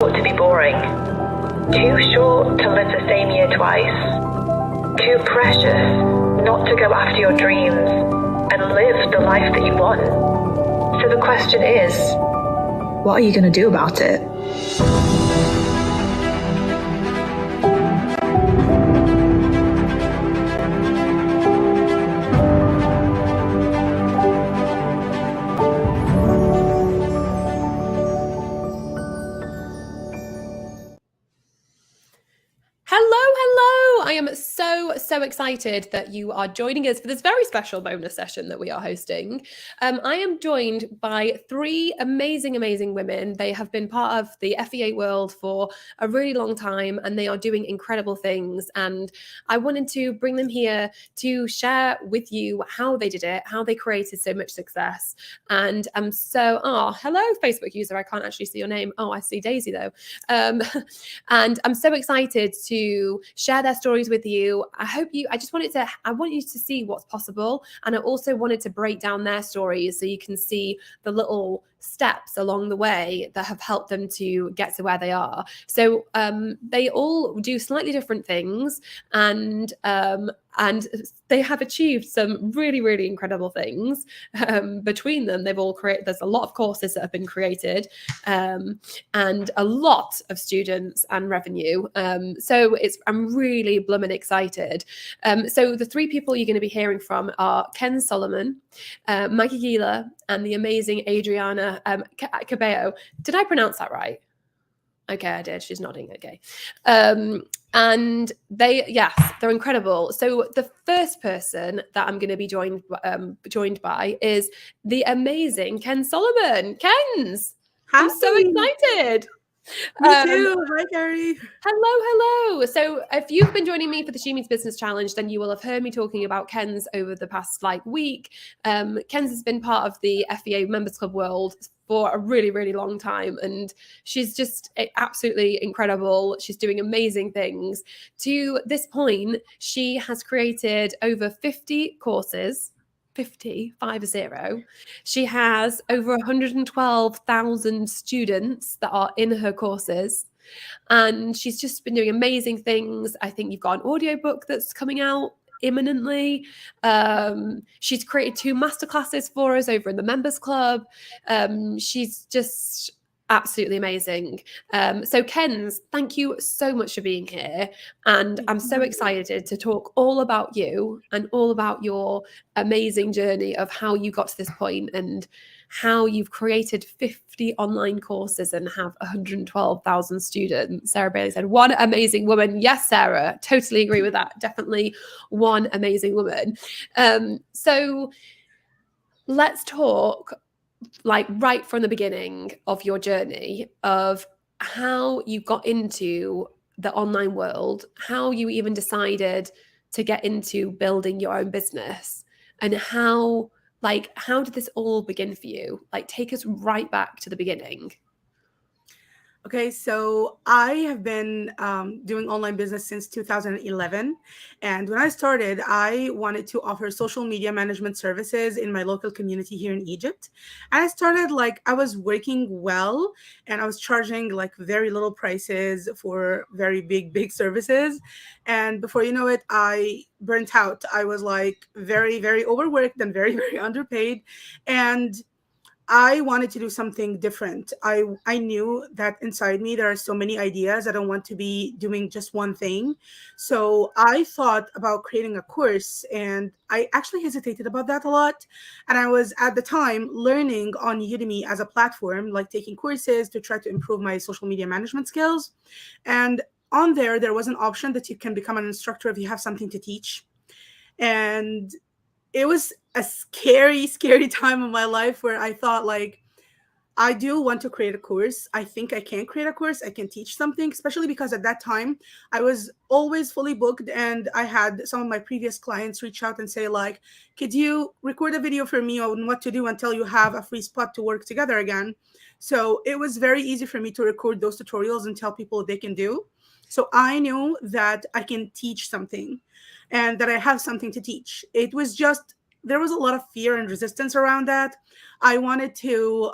to be boring, too short to live the same year twice, too precious not to go after your dreams and live the life that you want. So the question is, what are you going to do about it? Hello. I am so excited that you are joining us for this very special bonus session that we are hosting. I am joined by three amazing women. They have been part of the FEA world for a really long time and they are doing incredible things. And I wanted to bring them here to share with you how they did it, how they created so much success. And hello, Facebook user. I can't actually see your name. Oh, I see Daisy though. And I'm so excited to share their stories with you. I want you to see what's possible. And I also wanted to break down their stories so you can see the little steps along the way that have helped them to get to where they are. So they all do slightly different things, and they have achieved some really incredible things. Between them, there's a lot of courses that have been created, and a lot of students and revenue. I'm really blooming excited. So the three people you're going to be hearing from are Ken Solomon, Maggie Gila, and the amazing Adriana Cabello. Did I pronounce that right? Okay, I did. She's nodding. Okay. And they're incredible. So the first person that I'm going to be joined by is the amazing Ken Solomon. Kens, Hi. I'm so excited. Me too. Hi, Carrie. Hello. So if you've been joining me for the She Means Business Challenge, then you will have heard me talking about Kens over the past week. Kens has been part of the FEA Members Club world for a really long time, and she's just absolutely incredible. She's doing amazing things. To this point, she has created over 50 courses. 50. She has over 112,000 students that are in her courses, and she's just been doing amazing things. I think you've got an audiobook that's coming out imminently. She's created 2 masterclasses for us over in the Members Club. She's just absolutely amazing. So Kens, thank you so much for being here. And I'm so excited to talk all about you and all about your amazing journey of how you got to this point and how you've created 50 online courses and have 112,000 students. Sarah Bailey said, one amazing woman. Yes, Sarah, totally agree with that. Definitely one amazing woman. So let's talk right from the beginning of your journey of how you got into the online world, how you even decided to get into building your own business, and how did this all begin for you? Take us right back to the beginning. Okay, so I have been doing online business since 2011. And when I started, I wanted to offer social media management services in my local community here in Egypt. And I started I was working well, and I was charging very little prices for very big services. And before you know it, I burnt out. I was very overworked and very underpaid. And I wanted to do something different. I knew that inside me there are so many ideas. I don't want to be doing just one thing. So I thought about creating a course, and I actually hesitated about that a lot. And I was at the time learning on Udemy as a platform, taking courses to try to improve my social media management skills. And on there was an option that you can become an instructor if you have something to teach. And it was a scary time in my life where I thought I do want to create a course. I think I can create a course. I can teach something, especially because at that time I was always fully booked, and I had some of my previous clients reach out and say could you record a video for me on what to do until you have a free spot to work together again? So it was very easy for me to record those tutorials and tell people what they can do. So I knew that I can teach something and that I have something to teach. It was just, there was a lot of fear and resistance around that. I wanted to,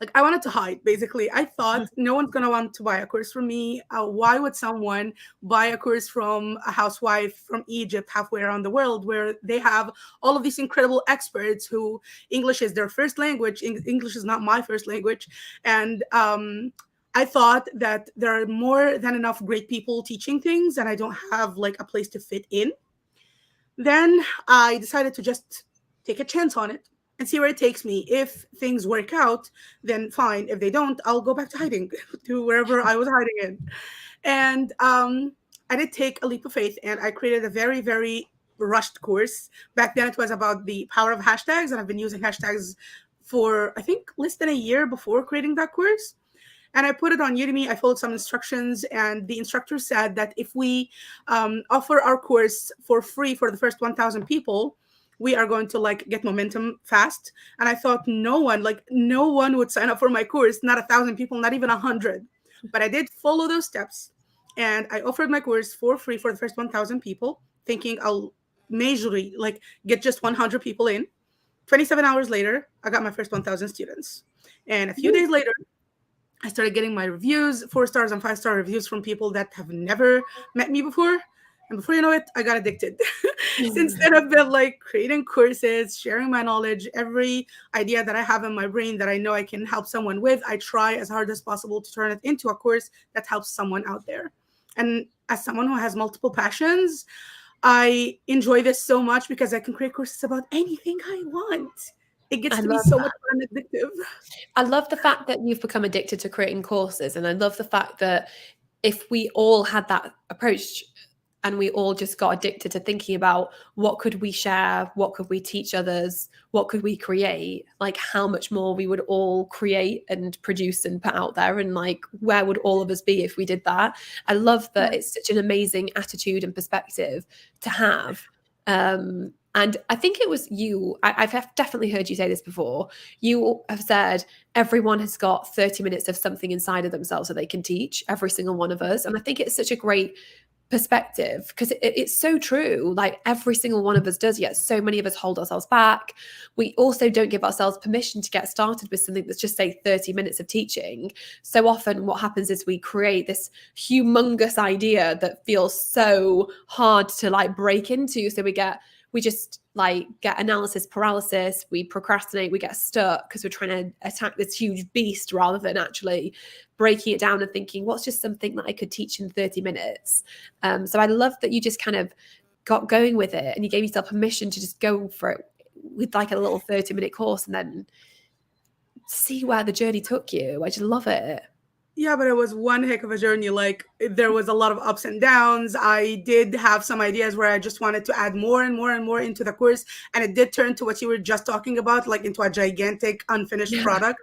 like I wanted to hide. Basically, I thought no one's gonna want to buy a course from me. Why would someone buy a course from a housewife from Egypt halfway around the world, where they have all of these incredible experts who English is their first language? English is not my first language, and I thought that there are more than enough great people teaching things, and I don't have like a place to fit in. Then I decided to just take a chance on it and see where it takes me. If things work out, then fine. If they don't, I'll go back to hiding to wherever I was hiding in. And I did take a leap of faith and I created a very, very rushed course. Back then, it was about the power of hashtags, and I've been using hashtags for, I think, less than a year before creating that course. And I put it on Udemy. I followed some instructions, and the instructor said that if we offer our course for free for the first 1,000 people, we are going to like get momentum fast. And I thought no one would sign up for my course, not 1,000 people, not even 100. But I did follow those steps, and I offered my course for free for the first 1,000 people, thinking I'll majorly like get just 100 people in. 27 hours later, I got my first 1,000 students. And a few days later, I started getting my reviews, 4-star and 5-star reviews from people that have never met me before. And before you know it, I got addicted. Since then, I've been like creating courses, sharing my knowledge, every idea that I have in my brain that I know I can help someone with. I try as hard as possible to turn it into a course that helps someone out there. And as someone who has multiple passions, I enjoy this so much because I can create courses about anything I want. It gets to be so much fun and addictive. I love the fact that you've become addicted to creating courses. And I love the fact that if we all had that approach and we all just got addicted to thinking about what could we share, what could we teach others, what could we create, like how much more we would all create and produce and put out there, and like where would all of us be if we did that. I love that it's such an amazing attitude and perspective to have. And I think it was you, I've definitely heard you say this before. You have said everyone has got 30 minutes of something inside of themselves that they can teach, every single one of us. And I think it's such a great perspective because it's so true. Like every single one of us does, yet so many of us hold ourselves back. We also don't give ourselves permission to get started with something that's just say 30 minutes of teaching. So often what happens is we create this humongous idea that feels so hard to like break into. So we just like get analysis paralysis, we procrastinate, we get stuck because we're trying to attack this huge beast rather than actually breaking it down and thinking, what's just something that I could teach in 30 minutes? So I love that you just kind of got going with it and you gave yourself permission to just go for it with like a little 30-minute course and then see where the journey took you. I just love it. Yeah, but it was one heck of a journey. Like there was a lot of ups and downs. I did have some ideas where I just wanted to add more and more and more into the course. And it did turn to what you were just talking about, like into a gigantic unfinished product.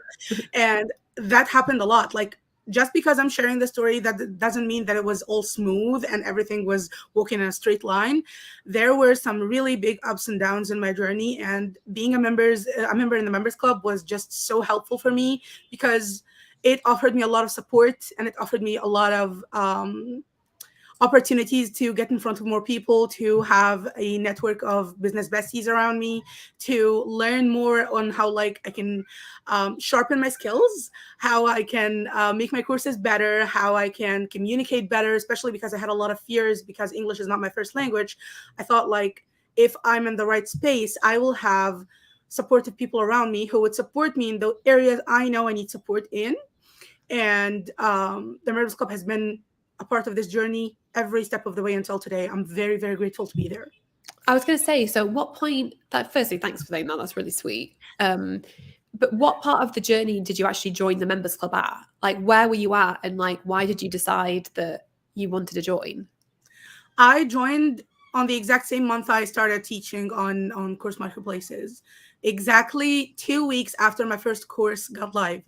And that happened a lot. Like just because I'm sharing the story, that doesn't mean that it was all smooth and everything was walking in a straight line. There were some really big ups and downs in my journey. And being a member in the members club was just so helpful for me because it offered me a lot of support and it offered me a lot of opportunities to get in front of more people, to have a network of business besties around me, to learn more on how like I can sharpen my skills, how I can make my courses better, how I can communicate better, especially because I had a lot of fears because English is not my first language. I thought like if I'm in the right space, I will have supportive people around me who would support me in the areas I know I need support in. And the Members Club has been a part of this journey every step of the way until today. I'm very, very grateful to be there. I was going to say, so what point, firstly, thanks for saying that. That's really sweet. But what part of the journey did you actually join the Members Club at? Like, where were you at? And like, why did you decide that you wanted to join? I joined on the exact same month I started teaching on course marketplaces. Exactly 2 weeks after my first course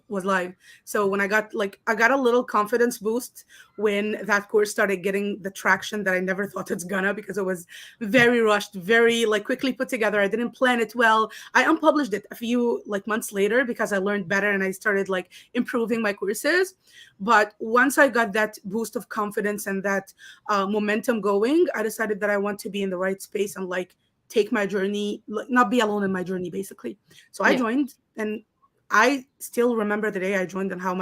was live. So when I got a little confidence boost when that course started getting the traction that I never thought it's gonna, because it was very rushed, very like quickly put together. I didn't plan it well. I unpublished it a few like months later because I learned better and I started like improving my courses. But once I got that boost of confidence and that momentum going, I decided that I want to be in the right space and like take my journey, not be alone in my journey, basically. So I joined, and I still remember the day I joined and how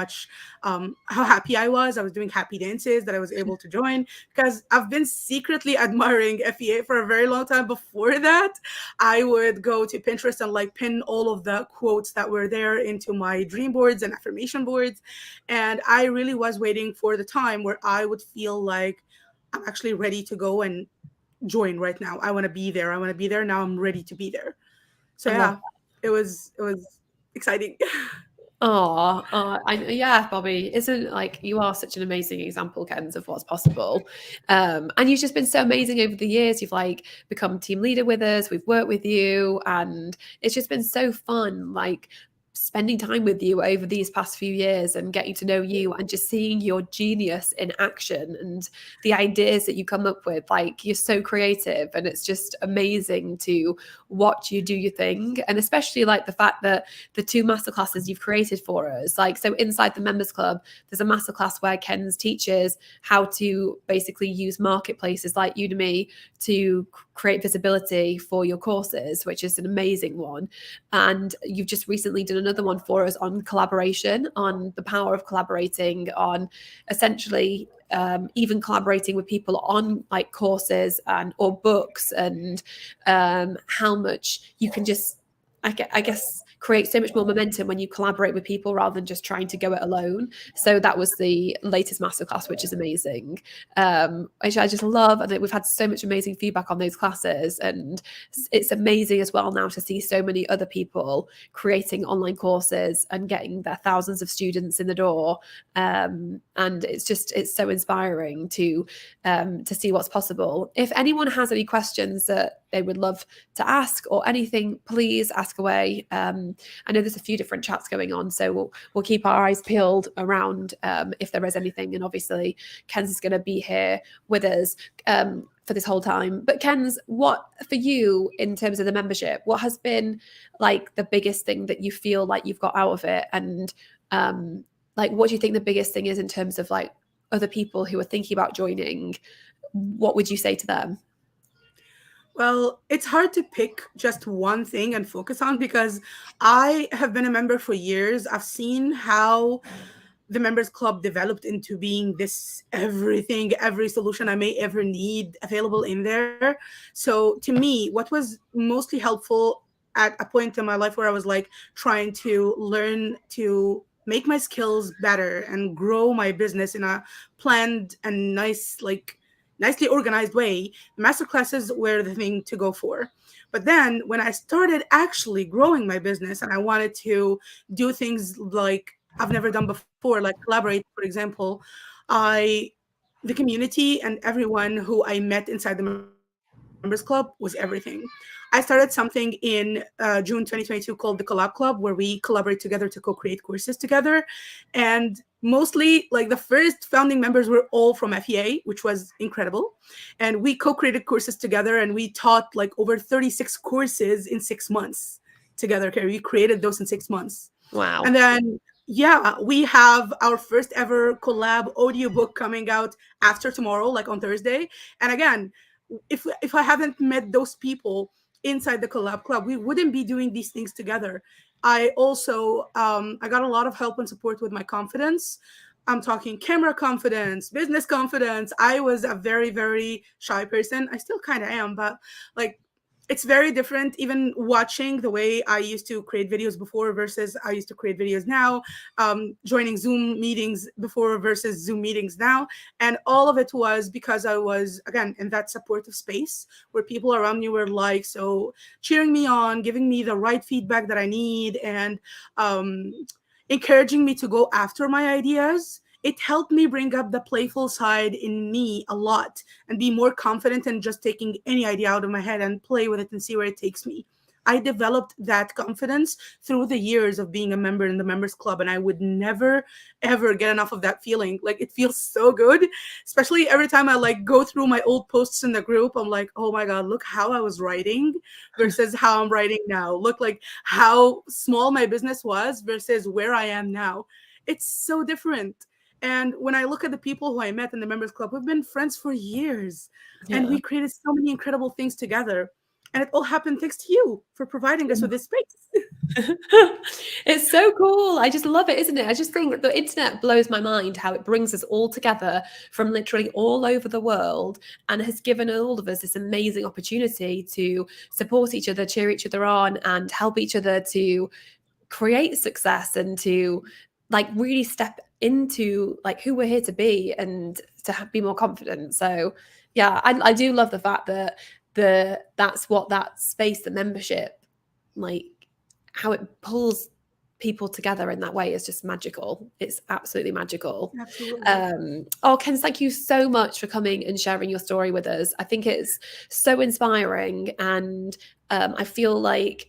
happy I was. I was doing happy dances that I was able to join, because I've been secretly admiring FEA for a very long time. Before that, I would go to Pinterest and like pin all of the quotes that were there into my dream boards and affirmation boards. And I really was waiting for the time where I would feel like I'm actually ready to go and join right now. I want to be there. I want to be there. Now I'm ready to be there. So I love. yeah, it was exciting. Oh, yeah, Bobby, isn't like you are such an amazing example, Kens, of what's possible. And you've just been so amazing over the years. You've like become team leader with us. We've worked with you, and it's just been so fun, like spending time with you over these past few years and getting to know you and just seeing your genius in action and the ideas that you come up with. Like you're so creative, and it's just amazing to watch you do your thing. And especially like the fact that the 2 masterclasses you've created for us, like, so inside the members club, there's a masterclass where Ken's teaches how to basically use marketplaces like Udemy to create visibility for your courses, which is an amazing one. And you've just recently done another one for us on collaboration, on the power of collaborating, on essentially even collaborating with people on like courses and or books, and how much you can just I guess create so much more momentum when you collaborate with people rather than just trying to go it alone. So that was the latest masterclass, which is amazing. Which I just love, and we've had so much amazing feedback on those classes, and it's amazing as well now to see so many other people creating online courses and getting their thousands of students in the door. And it's so inspiring to see what's possible. If anyone has any questions that they would love to ask or anything, please ask away. I know there's a few different chats going on, so we'll keep our eyes peeled around if there is anything. And obviously, Ken's is going to be here with us for this whole time. But Ken's, what for you in terms of the membership? What has been like the biggest thing that you feel like you've got out of it? And like, what do you think the biggest thing is in terms of like other people who are thinking about joining? What would you say to them? Well, it's hard to pick just one thing and focus on, because I have been a member for years. I've seen how the members club developed into being this everything, every solution I may ever need available in there. So to me, what was mostly helpful at a point in my life where I was like trying to learn to make my skills better and grow my business in a planned and nicely organized way, master classes were the thing to go for. But then when I started actually growing my business and I wanted to do things like I've never done before, like collaborate, for example, I the community and everyone who I met inside the members club was everything. I started something in June 2022 called the Collab Club, where we collaborate together to co-create courses together. And mostly, like, the first founding members were all from FEA, which was incredible. And we co-created courses together, and we taught like over 36 courses in 6 months together. Carrie, we created those in 6 months. Wow. And then yeah, we have our first ever collab audiobook coming out after tomorrow, like on Thursday. And again, if I haven't met those people inside the collab club, we wouldn't be doing these things together. I also I got a lot of help and support with my confidence. I'm talking camera confidence, business confidence. I was a very, very shy person. I still kind of am, but like it's very different even watching the way I used to create videos before versus I used to create videos now, joining Zoom meetings before versus Zoom meetings now. And all of it was because I was, again, in that supportive space where people around me were like, so cheering me on, giving me the right feedback that I need, and encouraging me to go after my ideas. It helped me bring up the playful side in me a lot and be more confident in just taking any idea out of my head and play with it and see where it takes me. I developed that confidence through the years of being a member in the members club, and I would never ever get enough of that feeling. Like, it feels so good, especially every time I like go through my old posts in the group. I'm like, oh my god, look how I was writing versus how I'm writing now. Look, like, how small my business was versus where I am now. It's so different. And when I look at the people who I met in the members club, we've been friends for years, and we created so many incredible things together. And it all happened thanks to you for providing us with this space. It's so cool. I just love it, isn't it? I just think the internet blows my mind how it brings us all together from literally all over the world and has given all of us this amazing opportunity to support each other, cheer each other on, and help each other to create success and to like really step into like who we're here to be and to be more confident. So yeah, I do love the fact that that's what that space, the membership, like how it pulls people together in that way is just magical. It's absolutely magical. Absolutely. Ken, thank you so much for coming and sharing your story with us. I think it's so inspiring, and I feel like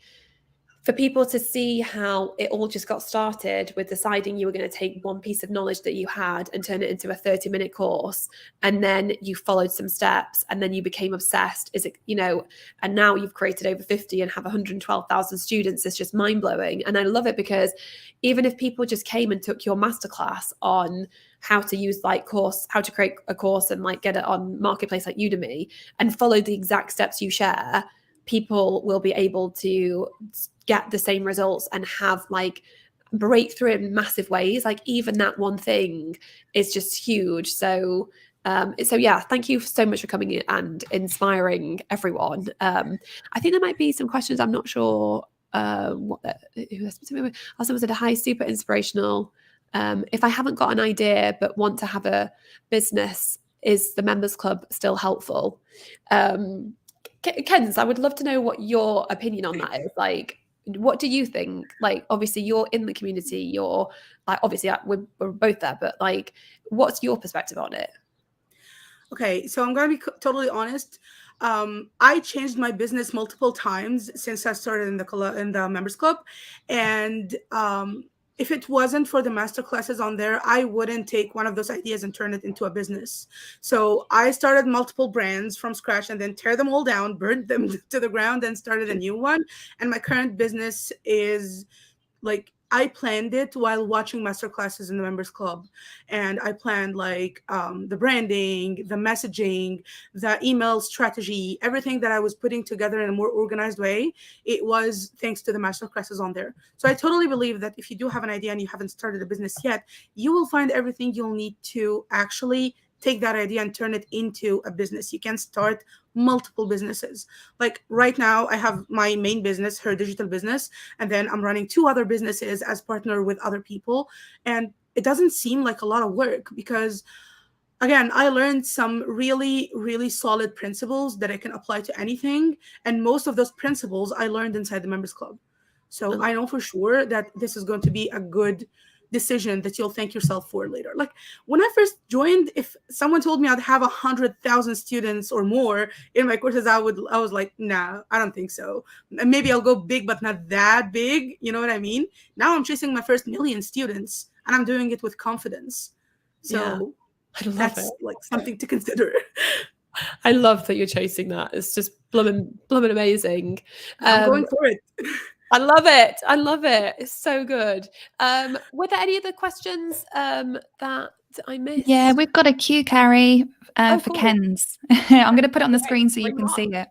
for people to see how it all just got started with deciding you were going to take one piece of knowledge that you had and turn it into a 30-minute course, and then you followed some steps, and then you became obsessed, and now you've created over 50 and have 112,000 students. It's just mind-blowing. And I love it because even if people just came and took your masterclass on how to use how to create a course and like get it on marketplace like Udemy and follow the exact steps you share, people will be able to get the same results and have like breakthrough in massive ways. Like even that one thing is just huge. So yeah, thank you so much for coming in and inspiring everyone. I think there might be some questions. I'm not sure someone said, hi, super inspirational. If I haven't got an idea but want to have a business, is the members club still helpful? Kens, I would love to know what your opinion on that is. Like, what do you think? Like, obviously you're in the community, you're like, obviously we're both there, but like, what's your perspective on it? Okay, so I'm going to be totally honest. I changed my business multiple times since I started in the members club, and if it wasn't for the master classes on there, I wouldn't take one of those ideas and turn it into a business. So I started multiple brands from scratch and then tear them all down, burned them to the ground, and started a new one. And my current business is like, I planned it while watching master classes in the members club, and I planned like the branding, the messaging, the email strategy, everything that I was putting together in a more organized way. It was thanks to the master classes on there. So I totally believe that if you do have an idea and you haven't started a business yet, you will find everything you'll need to actually take that idea and turn it into a business. You can start multiple businesses. Like right now, I have my main business, her digital business, and then I'm running 2 other businesses as partner with other people. And it doesn't seem like a lot of work because, again, I learned some really, really solid principles that I can apply to anything. And most of those principles I learned inside the members club. So I know for sure that this is going to be a good decision that you'll thank yourself for later. Like when I first joined, if someone told me I'd have 100,000 students or more in my courses, I was like, nah, I don't think so. Maybe I'll go big, but not that big. You know what I mean? Now I'm chasing my first 1,000,000 students, and I'm doing it with confidence. So yeah, that's like something to consider. I love that you're chasing that. It's just blooming amazing. I'm going for it. I love it. I love it. It's so good. Were there any other questions that I missed? Yeah, we've got a queue, Carrie, for cool. Ken's. I'm going to put it on the screen so you can see it.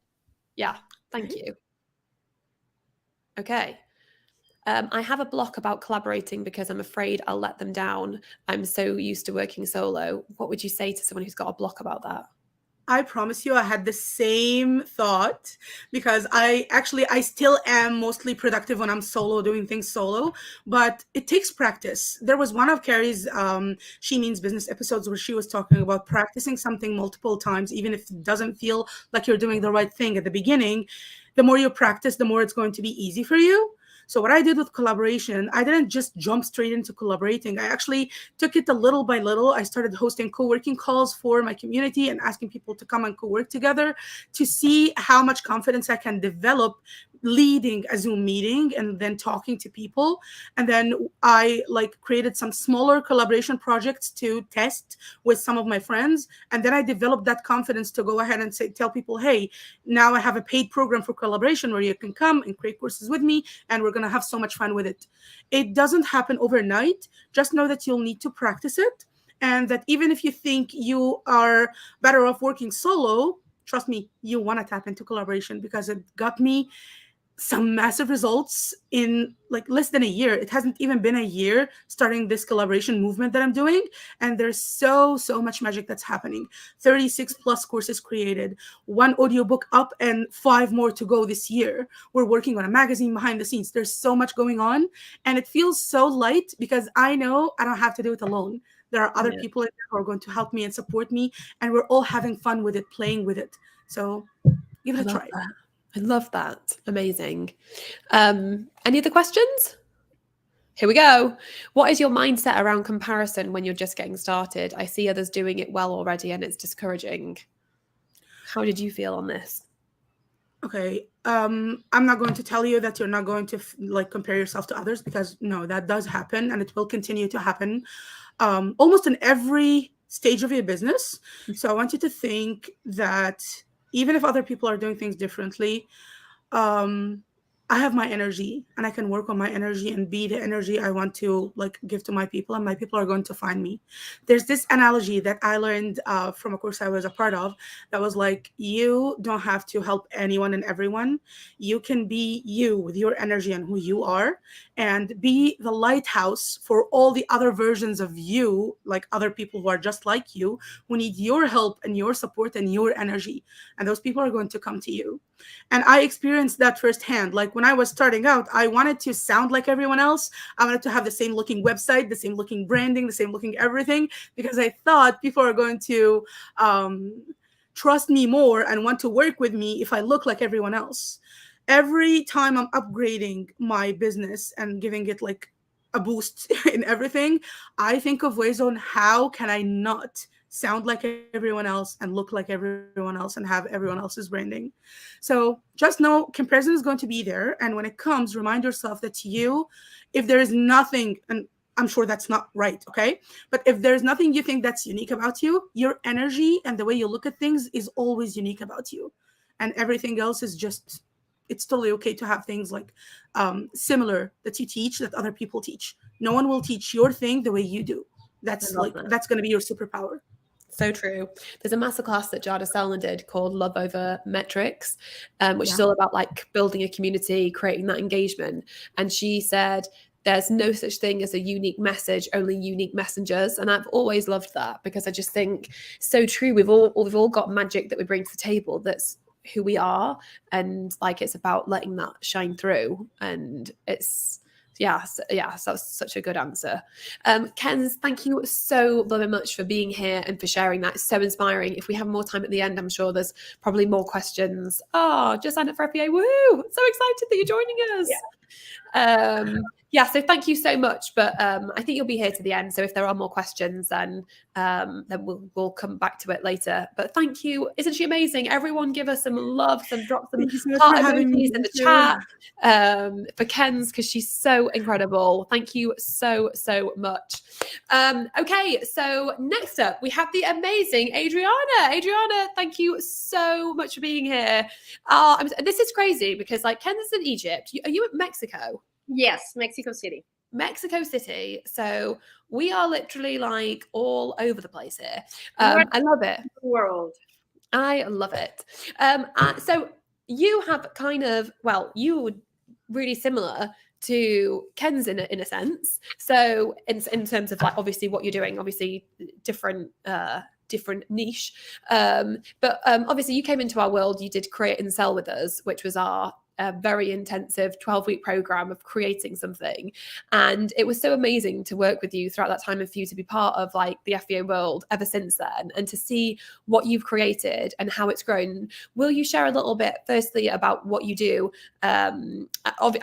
Yeah, thank you. Okay. I have a block about collaborating because I'm afraid I'll let them down. I'm so used to working solo. What would you say to someone who's got a block about that? I promise you, I had the same thought because I still am mostly productive when I'm solo, doing things solo, but it takes practice. There was one of Carrie's She Means Business episodes where she was talking about practicing something multiple times, even if it doesn't feel like you're doing the right thing at the beginning. The more you practice, the more it's going to be easy for you. So what I did with collaboration, I didn't just jump straight into collaborating. I actually took it a little by little. I started hosting co-working calls for my community and asking people to come and co-work together to see how much confidence I can develop leading a Zoom meeting and then talking to people. And then I created some smaller collaboration projects to test with some of my friends. And then I developed that confidence to go ahead and tell people, hey, now I have a paid program for collaboration where you can come and create courses with me, and we're going to have so much fun with it. It doesn't happen overnight. Just know that you'll need to practice it. And that even if you think you are better off working solo, trust me, you want to tap into collaboration because it got me some massive results in like less than a year. It hasn't even been a year starting this collaboration movement that I'm doing. And there's so much magic that's happening. 36 plus courses created, 1 audiobook up and 5 more to go this year. We're working on a magazine behind the scenes. There's so much going on. And it feels so light because I know I don't have to do it alone. There are other people in there who are going to help me and support me. And we're all having fun with it, playing with it. So give it a try. I love that. Amazing. Any other questions? Here we go. What is your mindset around comparison when you're just getting started? I see others doing it well already and it's discouraging. How did you feel on this? Okay. I'm not going to tell you that you're not going to like compare yourself to others, because no, that does happen and it will continue to happen almost in every stage of your business. So I want you to think that even if other people are doing things differently, I have my energy and I can work on my energy and be the energy I want to like give to my people, and my people are going to find me. There's this analogy that I learned from a course I was a part of that was like, you don't have to help anyone and everyone. You can be you with your energy and who you are, and be the lighthouse for all the other versions of you, like other people who are just like you, who need your help and your support and your energy. And those people are going to come to you. And I experienced that firsthand. Like when I was starting out, I wanted to sound like everyone else. I wanted to have the same looking website, the same looking branding, the same looking everything, because I thought people are going to trust me more and want to work with me if I look like everyone else. Every time I'm upgrading my business and giving it like a boost in everything, I think of ways on how can I not sound like everyone else and look like everyone else and have everyone else's branding. So just know comparison is going to be there. And when it comes, remind yourself that if there is nothing, and I'm sure that's not right, okay? But if there's nothing you think that's unique about you, your energy and the way you look at things is always unique about you. And everything else is just, it's totally okay to have things like similar that you teach, that other people teach. No one will teach your thing the way you do. That's going to be your superpower. So true. There's a masterclass that Jada Selner did called Love Over Metrics, which is all about like building a community, creating that engagement. And she said, there's no such thing as a unique message, only unique messengers. And I've always loved that, because I just think so true. We've all got magic that we bring to the table. That's who we are. And like, it's about letting that shine through. And it's, so that's such a good answer. Kenz, thank you so very much for being here and for sharing that. It's so inspiring. If we have more time at the end, I'm sure there's probably more questions. Oh, just signed up for FBA. Woo! So excited that you're joining us. So thank you so much. But I think you'll be here to the end. So if there are more questions, then we'll come back to it later. But thank you. Isn't she amazing? Everyone give us some love, drop some heart emojis in the chat for Kenz, because she's so incredible. Thank you so much. Okay, so next up we have the amazing Adriana. Adriana, thank you so much for being here. This is crazy because like Kenz is in Egypt. Are you at Mexico? Yes, Mexico City. Mexico City. So we are literally like all over the place here. I love it. World. I love it. So you have kind of, you were really similar to Kenz in a sense. So in terms of like, obviously what you're doing, obviously different niche. But obviously you came into our world, you did Create and Sell with us, which was our very intensive 12-week program of creating something. And it was so amazing to work with you throughout that time and for you to be part of like the FBA world ever since then, and to see what you've created and how it's grown. Will you share a little bit firstly about what you do? I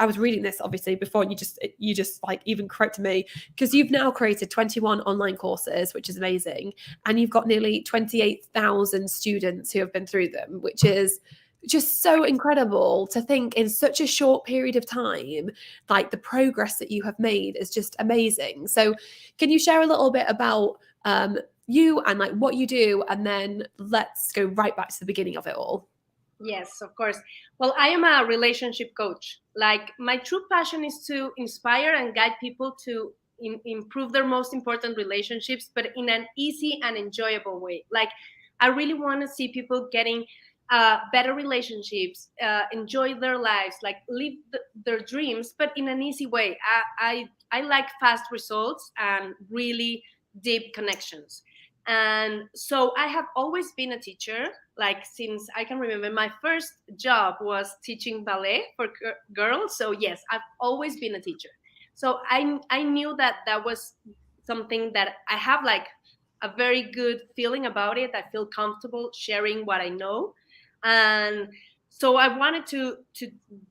was reading this obviously before, and you just like even corrected me, because you've now created 21 online courses, which is amazing. And you've got nearly 28,000 students who have been through them, which is just so incredible to think in such a short period of time. Like the progress that you have made is just amazing. So can you share a little bit about you and like what you do, and then let's go right back to the beginning of it all. Yes, of course. Well, I am a relationship coach. Like my true passion is to inspire and guide people to improve their most important relationships, but in an easy and enjoyable way. Like I really want to see people getting better relationships, enjoy their lives, like live their dreams, but in an easy way. I like fast results and really deep connections. And so I have always been a teacher, like since I can remember. My first job was teaching ballet for girls. So yes, I've always been a teacher. So I knew that that was something that I have like a very good feeling about it. I feel comfortable sharing what I know. And so I wanted to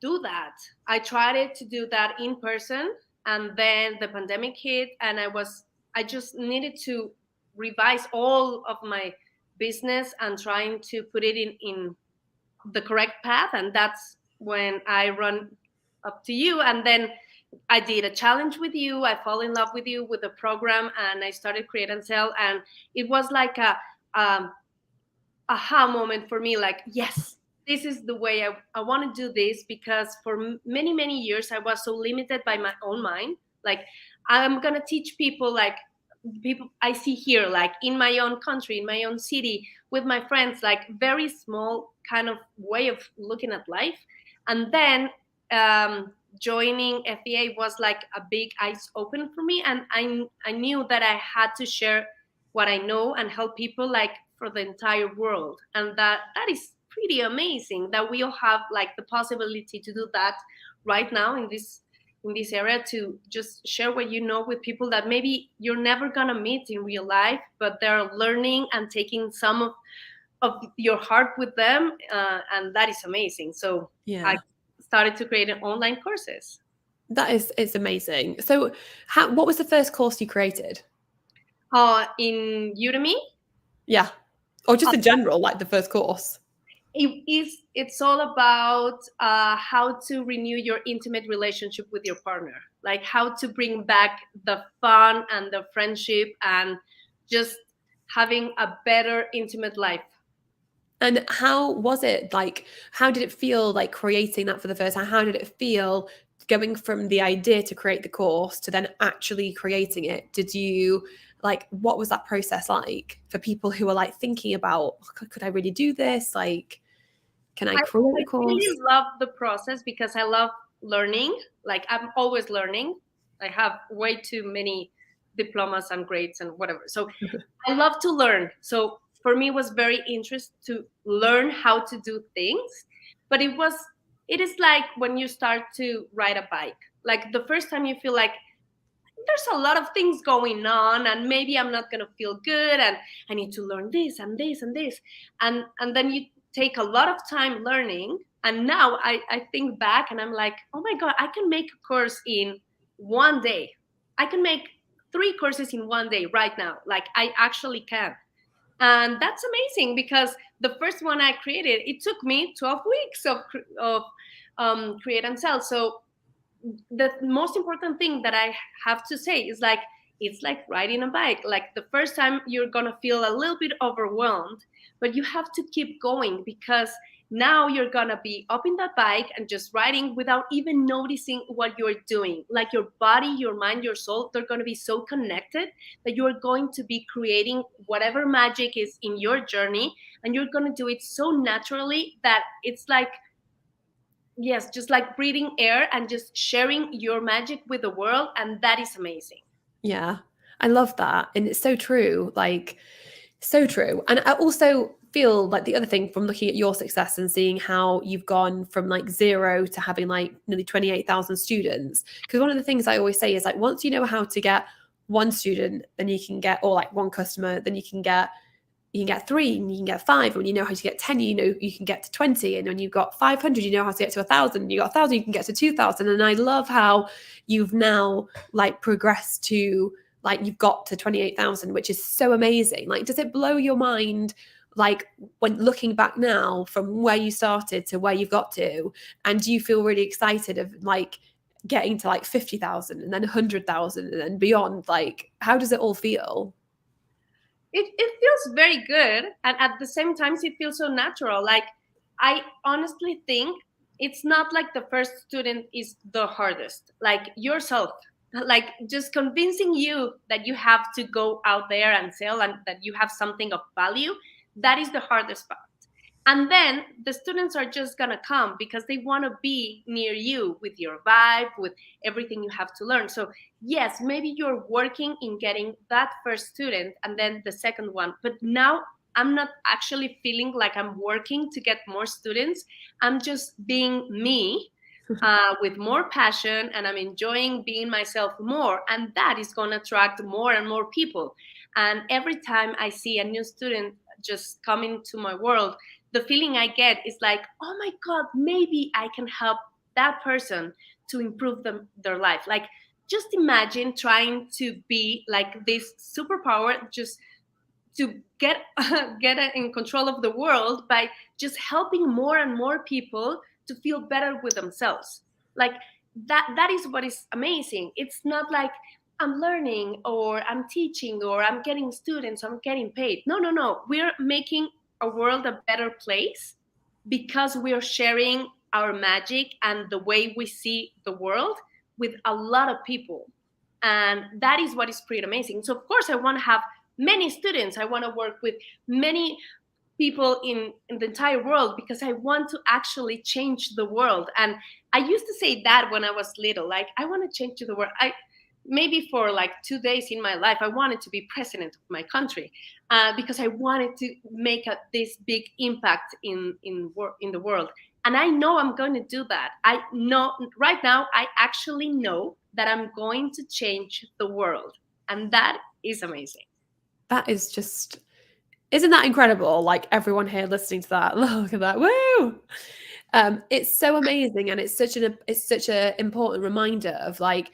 do that. I tried to do that in person, and then the pandemic hit, and I just needed to revise all of my business and trying to put it in the correct path. And that's when I run up to you, and then I did a challenge with you. I fall in love with you, with the program, and I started Create and Sell. And it was like a aha moment for me, like, yes, this is the way I want to do this. Because for many years I was so limited by my own mind, like I'm gonna teach people, like people I see here, like in my own country, in my own city, with my friends, like very small kind of way of looking at life. And then joining FEA was like a big eyes open for me, and I knew that I had to share what I know and help people, like for the entire world. And that is pretty amazing that we all have like the possibility to do that right now in this area, to just share what you know with people that maybe you're never gonna meet in real life, but they're learning and taking some of your heart with them, and that is amazing. So Yeah. I started to create online courses. It's amazing. So what was the first course you created? In Udemy? Yeah. Or just in general, like the first course? It's all about how to renew your intimate relationship with your partner, like how to bring back the fun and the friendship and just having a better intimate life. And how was it? Like, how did it feel like creating that for the first time? How did it feel going from the idea to create the course to then actually creating it? Did you like, what was that process like for people who are like thinking about, could I really do this? Like, can I create a course? I really love the process because I love learning. Like I'm always learning. I have way too many diplomas and grades and whatever. So I love to learn. So for me, it was very interesting to learn how to do things. But it is like when you start to ride a bike. Like the first time you feel like there's a lot of things going on and maybe I'm not going to feel good and I need to learn this and this and this. And then you take a lot of time learning. And now I think back and I'm like, oh my God, I can make a course in one day. I can make 3 courses in one day right now. Like I actually can. And that's amazing because the first one I created, it took me 12 weeks of Create and Sell. So the most important thing that I have to say is like, it's like riding a bike. Like the first time you're going to feel a little bit overwhelmed, but you have to keep going because now you're going to be up in that bike and just riding without even noticing what you're doing. Like your body, your mind, your soul, they're going to be so connected that you're going to be creating whatever magic is in your journey. And you're going to do it so naturally that it's like, yes, just like breathing air and just sharing your magic with the world. And that is amazing. Yeah, I love that. And it's so true, like so true. And I also feel like the other thing from looking at your success and seeing how you've gone from like 0 to having like nearly 28,000 students. Because one of the things I always say is like, once you know how to get one student, then you can get, or like one customer, then you can get 3 and you can get 5. And when you know how to get 10, you know, you can get to 20. And when you've got 500, you know how to get to 1,000. And you got 1,000, you can get to 2,000. And I love how you've now like progressed to like, you've got to 28,000, which is so amazing. Like, does it blow your mind? Like when looking back now from where you started to where you've got to, and do you feel really excited of like getting to like 50,000 and then 100,000 and then beyond? Like, how does it all feel? It feels very good. And at the same time, it feels so natural. Like, I honestly think it's not like the first student is the hardest, like yourself, like just convincing you that you have to go out there and sell and that you have something of value. That is the hardest part. And then the students are just going to come because they want to be near you with your vibe, with everything you have to learn. So yes, maybe you're working in getting that first student and then the second one. But now I'm not actually feeling like I'm working to get more students. I'm just being me with more passion, and I'm enjoying being myself more. And that is going to attract more and more people. And every time I see a new student just coming to my world, the feeling I get is like, oh my God, maybe I can help that person to improve their life. Like, just imagine trying to be like this superpower, just to get in control of the world by just helping more and more people to feel better with themselves. Like that is what is amazing. It's not like I'm learning or I'm teaching or I'm getting students, I'm getting paid. No. We're making a world a better place because we are sharing our magic and the way we see the world with a lot of people. And that is what is pretty amazing. So of course I want to have many students. I want to work with many people in the entire world because I want to actually change the world. And I used to say that when I was little, like, I want to change the world. Maybe for like 2 days in my life, I wanted to be president of my country because I wanted to make this big impact in the world. And I know I'm going to do that. I know right now, I actually know that I'm going to change the world. And that is amazing. That is just, isn't that incredible? Like, everyone here listening to that, look at that, woo! It's so amazing, and it's such an important reminder of like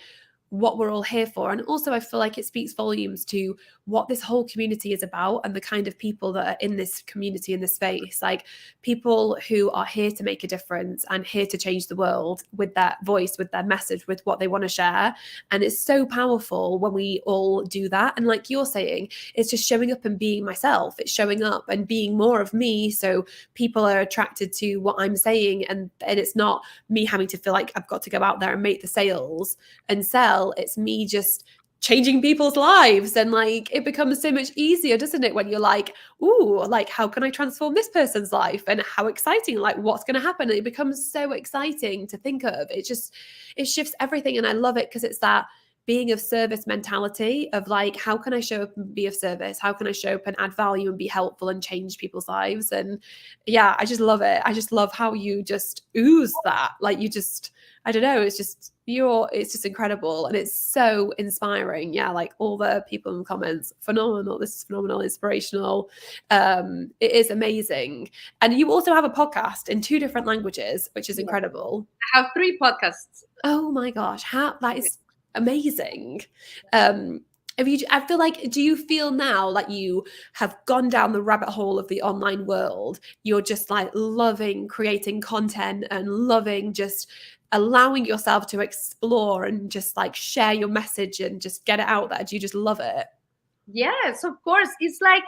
what we're all here for. And also I feel like it speaks volumes to what this whole community is about and the kind of people that are in this community, in this space, like people who are here to make a difference and here to change the world with their voice, with their message, with what they want to share. And it's so powerful when we all do that. And like you're saying, it's just showing up and being myself. It's showing up and being more of me. So people are attracted to what I'm saying, and it's not me having to feel like I've got to go out there and make the sales and sell. It's me just changing people's lives. And like, it becomes so much easier, doesn't it, when you're like, ooh, like, how can I transform this person's life, and how exciting, like, what's going to happen? And it becomes so exciting to think of. It shifts everything. And I love it because it's that being of service mentality of like, how can I show up and be of service? How can I show up and add value and be helpful and change people's lives? And yeah, I just love it. I just love how you just ooze that. Like, you just, I don't know, it's just incredible. And it's so inspiring. Yeah. Like, all the people in the comments, phenomenal. This is phenomenal, inspirational. It is amazing. And you also have a podcast in 2 different languages, which is incredible. I have 3 podcasts. Oh my gosh. That is amazing. I feel like, do you feel now like you have gone down the rabbit hole of the online world? You're just like loving creating content and loving just allowing yourself to explore and just like share your message and just get it out there. Do you just love it? Yes, of course. It's like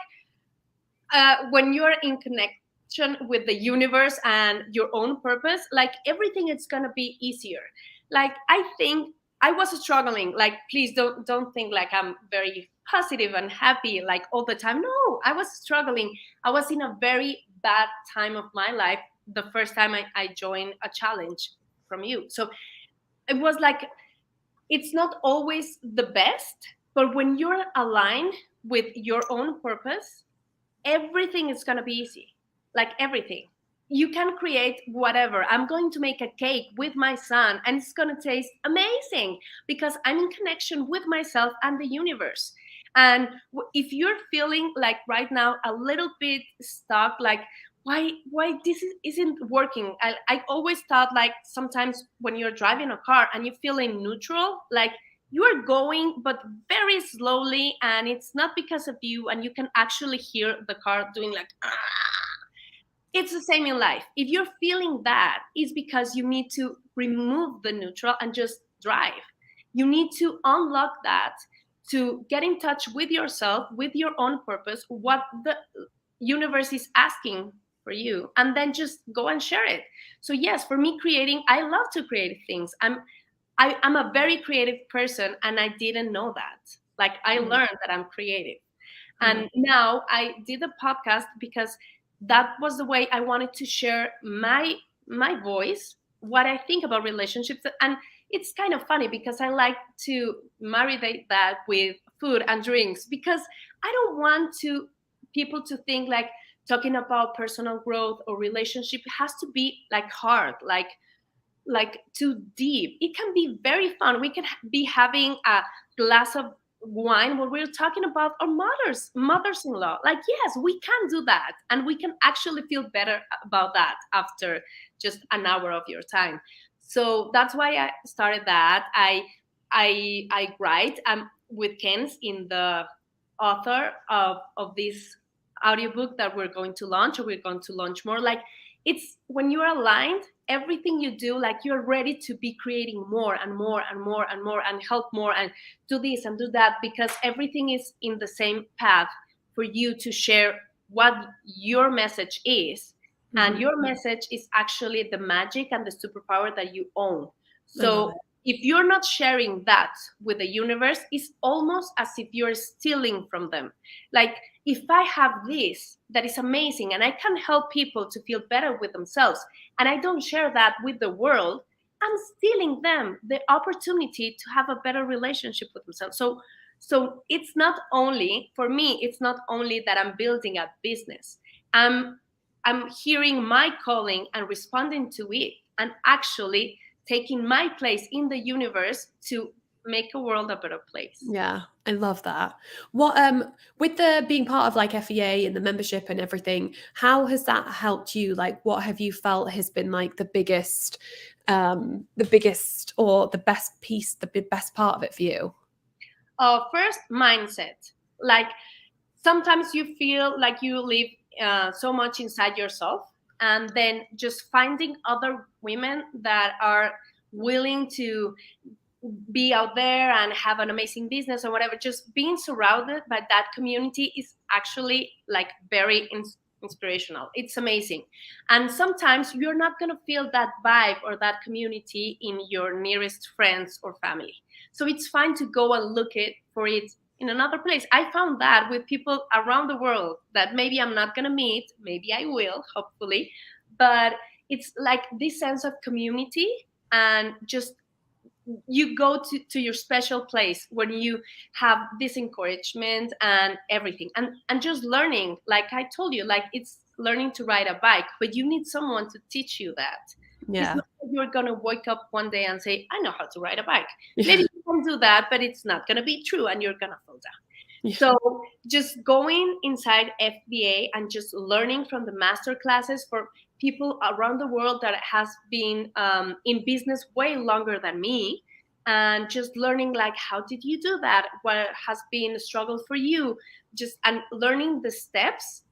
when you're in connection with the universe and your own purpose, like everything is going to be easier. Like, I think I was struggling. Like, please don't think like I'm very positive and happy like all the time. No, I was struggling. I was in a very bad time of my life the first time I joined a challenge from you. So it was like, it's not always the best, but when you're aligned with your own purpose, everything is going to be easy. Like, everything. You can create whatever. I'm going to make a cake with my son and it's going to taste amazing because I'm in connection with myself and the universe. And if you're feeling like right now a little bit stuck, like, why this isn't working? I always thought, like, sometimes when you're driving a car and you're feeling neutral, like you are going but very slowly, and it's not because of you, and you can actually hear the car doing like, ah. It's the same in life. If you're feeling that, it's because you need to remove the neutral and just drive. You need to unlock that to get in touch with yourself, with your own purpose, what the universe is asking for you, and then just go and share it. So yes, for me, creating, I love to create things. I'm a very creative person, and I didn't know that. Like, I learned that I'm creative. And now I did a podcast because that was the way I wanted to share my voice, what I think about relationships. And it's kind of funny because I like to marinate that with food and drinks, because I don't want to people to think like talking about personal growth or relationship has to be like hard, like too deep. It can be very fun. We can be having a glass of wine where we're talking about our mothers-in-law. Like, yes, we can do that, and we can actually feel better about that after just an hour of your time. So that's why I started that. I write. I'm with Ken's in the author of this audiobook that we're going to launch, or we're going to launch more. Like, it's when you're aligned, everything you do, like you're ready to be creating more and more and more and more, and help more, and do this and do that, because everything is in the same path for you to share what your message is. And your message is actually the magic and the superpower that you own. So if you're not sharing that with the universe, it's almost as if you're stealing from them. Like, if I have this that is amazing and I can help people to feel better with themselves, and I don't share that with the world, I'm stealing them the opportunity to have a better relationship with themselves. So it's not only, for me, it's not only that I'm building a business. I'm hearing my calling and responding to it, and actually taking my place in the universe to make a world a better place. Yeah, I love that. What with the being part of like FEA and the membership and everything, how has that helped you? Like, what have you felt has been like the biggest or the best piece, the best part of it for you? First, mindset. Like, sometimes you feel like you live so much inside yourself, and then just finding other women that are willing to be out there and have an amazing business or whatever, just being surrounded by that community is actually like very inspirational. It's amazing. And sometimes you're not going to feel that vibe or that community in your nearest friends or family. So it's fine to go and look for it in another place. I found that with people around the world that maybe I'm not going to meet, maybe I will, hopefully, but it's like this sense of community, and just you go to your special place when you have this encouragement and everything, and just learning. Like I told you, like, it's learning to ride a bike, but you need someone to teach you that. Yeah. It's not that you're gonna wake up one day and say, I know how to ride a bike. Maybe you can do that, but it's not gonna be true, and you're gonna fall down. Yeah. So just going inside FBA and just learning from the master classes for people around the world that has been in business way longer than me, and just learning like, how did you do that? What has been a struggle for you? Just, and learning the steps.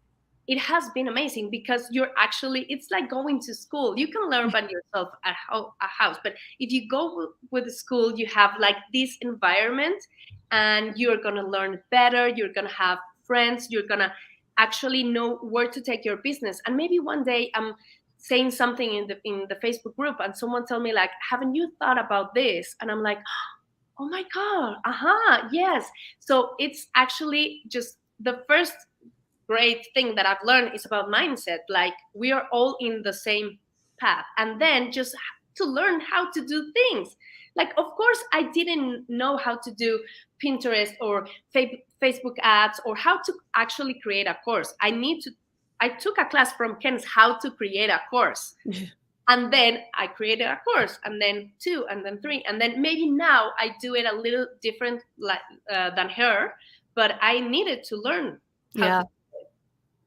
It has been amazing, because you're actually, it's like going to school. You can learn by yourself at a house, but if you go with the school, you have like this environment, and you're going to learn better. You're going to have friends. You're going to actually know where to take your business. And maybe one day I'm saying something in the Facebook group, and someone tell me like, haven't you thought about this? And I'm like, oh my God, yes. So it's actually just the first great thing that I've learned is about mindset. Like, we are all in the same path, and then just to learn how to do things. Like, of course, I didn't know how to do Pinterest or Facebook ads, or how to actually create a course. I took a class from Ken's how to create a course. And then I created a course, and then 2, and then 3. And then maybe now I do it a little different than her, but I needed to learn how to do it.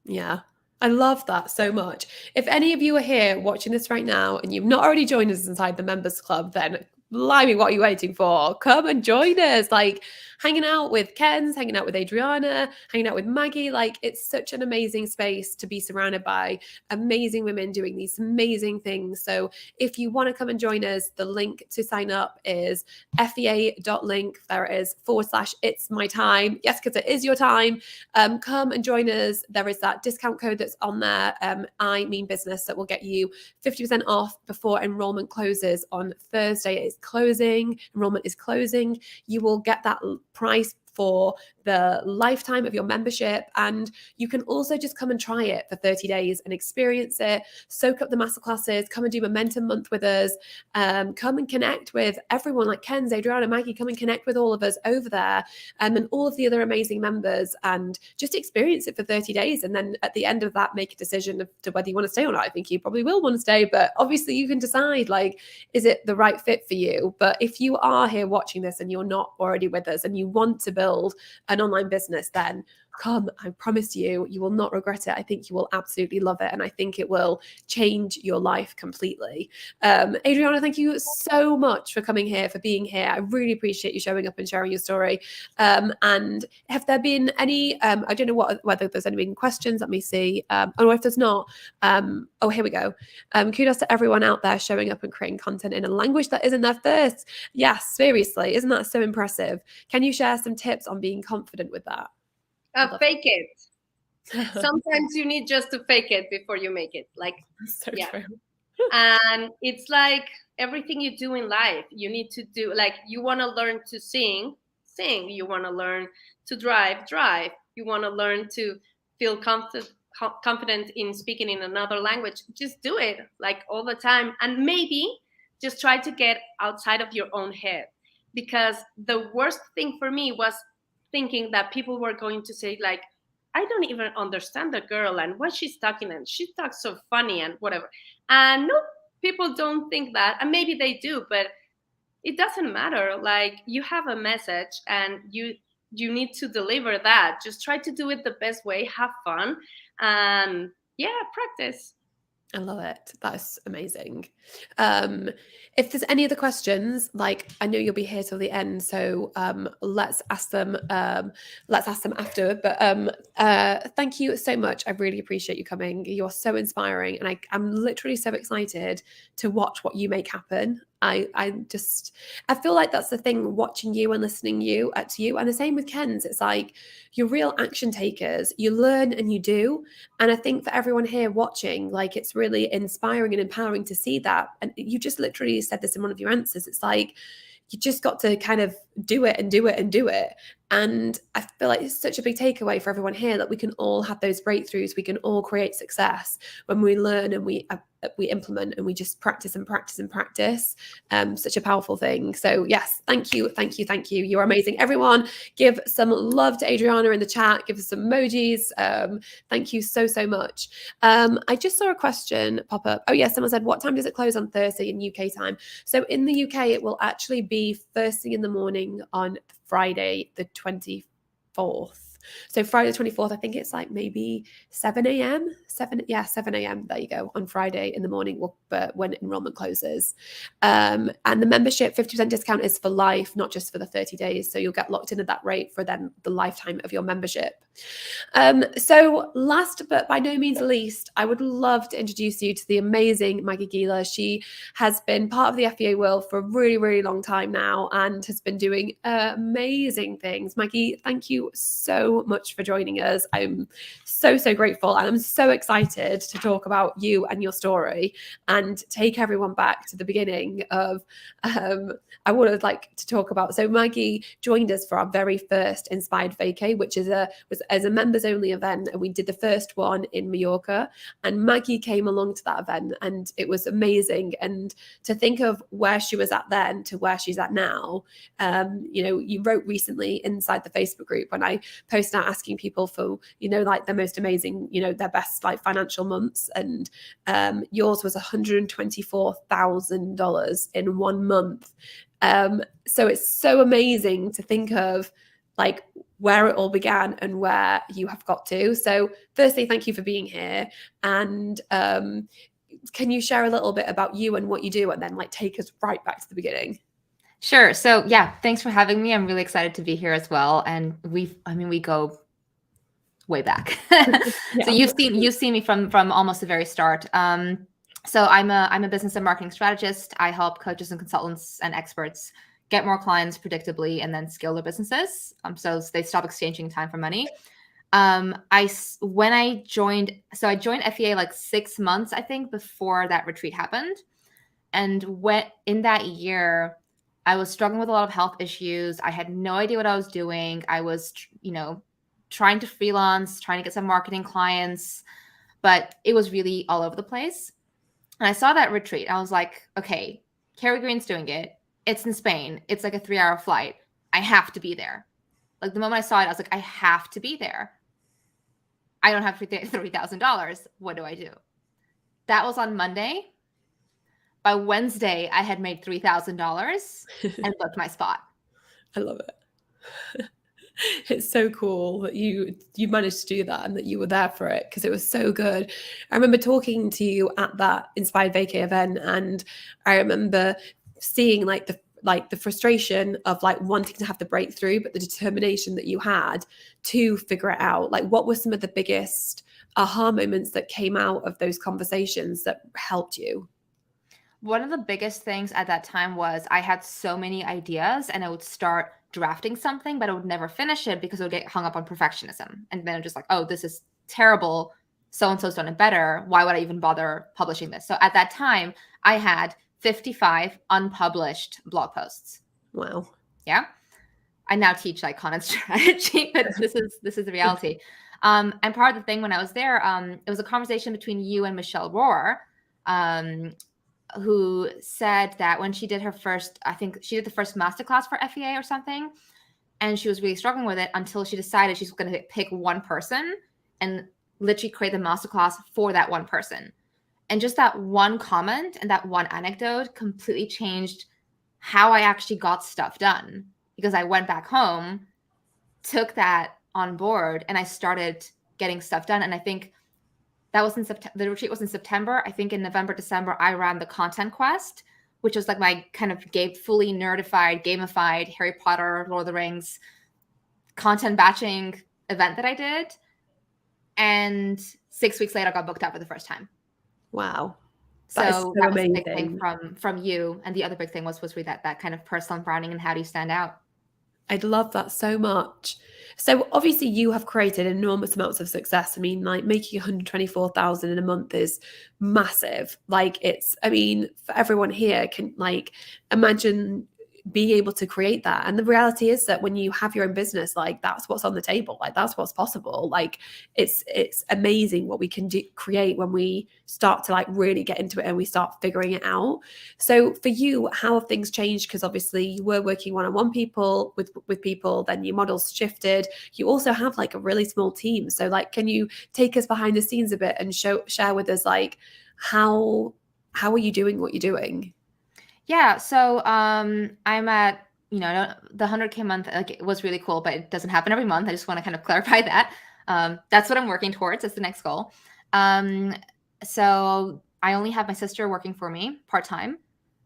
Yeah. I love that so much. If any of you are here watching this right now and you've not already joined us inside the members club, then blimey, what are you waiting for? Come and join us. Like, hanging out with Ken's, hanging out with Adriana, hanging out with Maggie. Like, it's such an amazing space to be surrounded by amazing women doing these amazing things. So if you want to come and join us, the link to sign up is fea.link. There it is /it's my time. Yes, because it is your time. Come and join us. There is that discount code that's on there. I mean business, that will get you 50% off before enrollment closes on Thursday. It is closing. Enrollment is closing. You will get that price for the lifetime of your membership. And you can also just come and try it for 30 days and experience it, soak up the masterclasses, come and do Momentum Month with us, come and connect with everyone like Ken's, Adriana, Maggie, come and connect with all of us over there, and all of the other amazing members, and just experience it for 30 days. And then at the end of that, make a decision of to whether you want to stay or not. I think you probably will want to stay, but obviously you can decide, like, is it the right fit for you? But if you are here watching this and you're not already with us and you want to build an online business, then come. I promise you, you will not regret it. I think you will absolutely love it. And I think it will change your life completely. Adriana, thank you so much for coming here, for being here. I really appreciate you showing up and sharing your story. And have there been any, I don't know whether there's any questions, let me see. Oh, if there's not, oh, here we go. Kudos to everyone out there showing up and creating content in a language that isn't their first. Yes, seriously, isn't that so impressive? Can you share some tips on being confident with that? Fake it. Sometimes you need just to fake it before you make it. Like, so yeah. true. And it's like everything you do in life, you need to do, like, you want to learn to sing. You want to learn to drive. You want to learn to feel confident in speaking in another language. Just do it, like, all the time. And maybe just try to get outside of your own head, because the worst thing for me was thinking that people were going to say, like, I don't even understand the girl and what she's talking, and she talks so funny and whatever. And no, people don't think that. And maybe they do, but it doesn't matter. Like, you have a message and you need to deliver that. Just try to do it the best way, have fun, and yeah, practice. I love it. That's amazing. If there's any other questions, like, I know you'll be here till the end, so let's ask them. Let's ask them after. But thank you so much. I really appreciate you coming. You're so inspiring, and I'm literally so excited to watch what you make happen. I feel like that's the thing, watching you and listening to you, and the same with Ken's. It's like, you're real action takers. You learn and you do. And I think for everyone here watching, like, it's really inspiring and empowering to see that. And you just literally said this in one of your answers. It's like, you just got to kind of do it and do it and do it. And I feel like it's such a big takeaway for everyone here, that we can all have those breakthroughs. We can all create success when we learn and we implement and we just practice and practice and practice. Such a powerful thing. So yes, thank you. You're amazing. Everyone, give some love to Adriana in the chat. Give us some emojis. Thank you so much. I just saw a question pop up. Oh yeah, someone said, what time does it close on Thursday in UK time? So in the UK, it will actually be first thing in the morning on Friday the 24th. So Friday the 24th, I think it's like maybe 7 a.m. 7 a.m. There you go, on Friday in the morning, when enrollment closes. And the membership 50% discount is for life, not just for the 30 days. So you'll get locked in at that rate for then the lifetime of your membership. So last but by no means least, I would love to introduce you to the amazing Maggie Gila. She has been part of the FBA world for a really, really long time now and has been doing amazing things. Maggie, thank you so much for joining us. I'm so grateful, and I'm so excited to talk about you and your story and take everyone back to the beginning of I would like to talk about. So Maggie joined us for our very first Inspired Vacay, which was as a members only event, and we did the first one in Mallorca, and Maggie came along to that event, and it was amazing. And to think of where she was at then to where she's at now, you wrote recently inside the Facebook group when I posted out asking people for, like their most amazing, their best like financial months, and yours was $124,000 in 1 month. So it's so amazing to think of like where it all began and where you have got to. So firstly, thank you for being here. And can you share a little bit about you and what you do, and then like take us right back to the beginning? Sure. So yeah, thanks for having me. I'm really excited to be here as well. And we go way back. Yeah. So you've seen me from almost the very start. So I'm a business and marketing strategist. I help coaches and consultants and experts get more clients predictably and then scale their businesses. So they stop exchanging time for money. I joined FEA like 6 months, I think, before that retreat happened. And in that year, I was struggling with a lot of health issues. I had no idea what I was doing. I was, trying to freelance, trying to get some marketing clients, but it was really all over the place. And I saw that retreat. I was like, okay, Carrie Green's doing it. It's in Spain. It's like a 3-hour flight. I have to be there. Like the moment I saw it, I was like, I have to be there. I don't have $3,000. What do I do? That was on Monday. By Wednesday, I had made $3,000 and booked my spot. I love it. It's so cool that you managed to do that and that you were there for it, because it was so good. I remember talking to you at that Inspired Vacay event, and I remember seeing like the frustration of like wanting to have the breakthrough, but the determination that you had to figure it out. Like, what were some of the biggest aha moments that came out of those conversations that helped you? One of the biggest things at that time was I had so many ideas, and I would start drafting something, but I would never finish it because it would get hung up on perfectionism. And then I'm just like, oh, this is terrible. So-and-so's done it better. Why would I even bother publishing this? So at that time, I had 55 unpublished blog posts. Wow. Yeah. I now teach like content strategy, but this is the reality. And part of the thing when I was there, it was a conversation between you and Michelle Rohr, who said that when she did her first, I think she did the first masterclass for FEA or something, and she was really struggling with it until she decided she's going to pick one person and literally create the masterclass for that one person. And just that one comment and that one anecdote completely changed how I actually got stuff done, because I went back home, took that on board, and I started getting stuff done. And I think that was in September. The retreat was in September. I think in November, December, I ran the Content Quest, which was like my kind of fully nerdified, gamified Harry Potter, Lord of the Rings content batching event that I did. And 6 weeks later, I got booked out for the first time. Wow. So that was a big thing from you. And the other big thing was really that kind of personal branding and how do you stand out. I'd love that so much. So obviously you have created enormous amounts of success. I mean, like making 124,000 in a month is massive. Like for everyone here can like imagine being able to create that. And the reality is that when you have your own business, like that's what's on the table. Like that's what's possible. Like it's amazing what we can create when we start to like really get into it and we start figuring it out. So for you, how have things changed? Because obviously you were working one-on-one with people, then your models shifted. You also have like a really small team. So like, can you take us behind the scenes a bit and share with us like how are you doing what you're doing? Yeah. So I'm at, the 100K month, like it was really cool, but it doesn't happen every month. I just want to kind of clarify that. That's what I'm working towards. That's the next goal. So I only have my sister working for me part-time.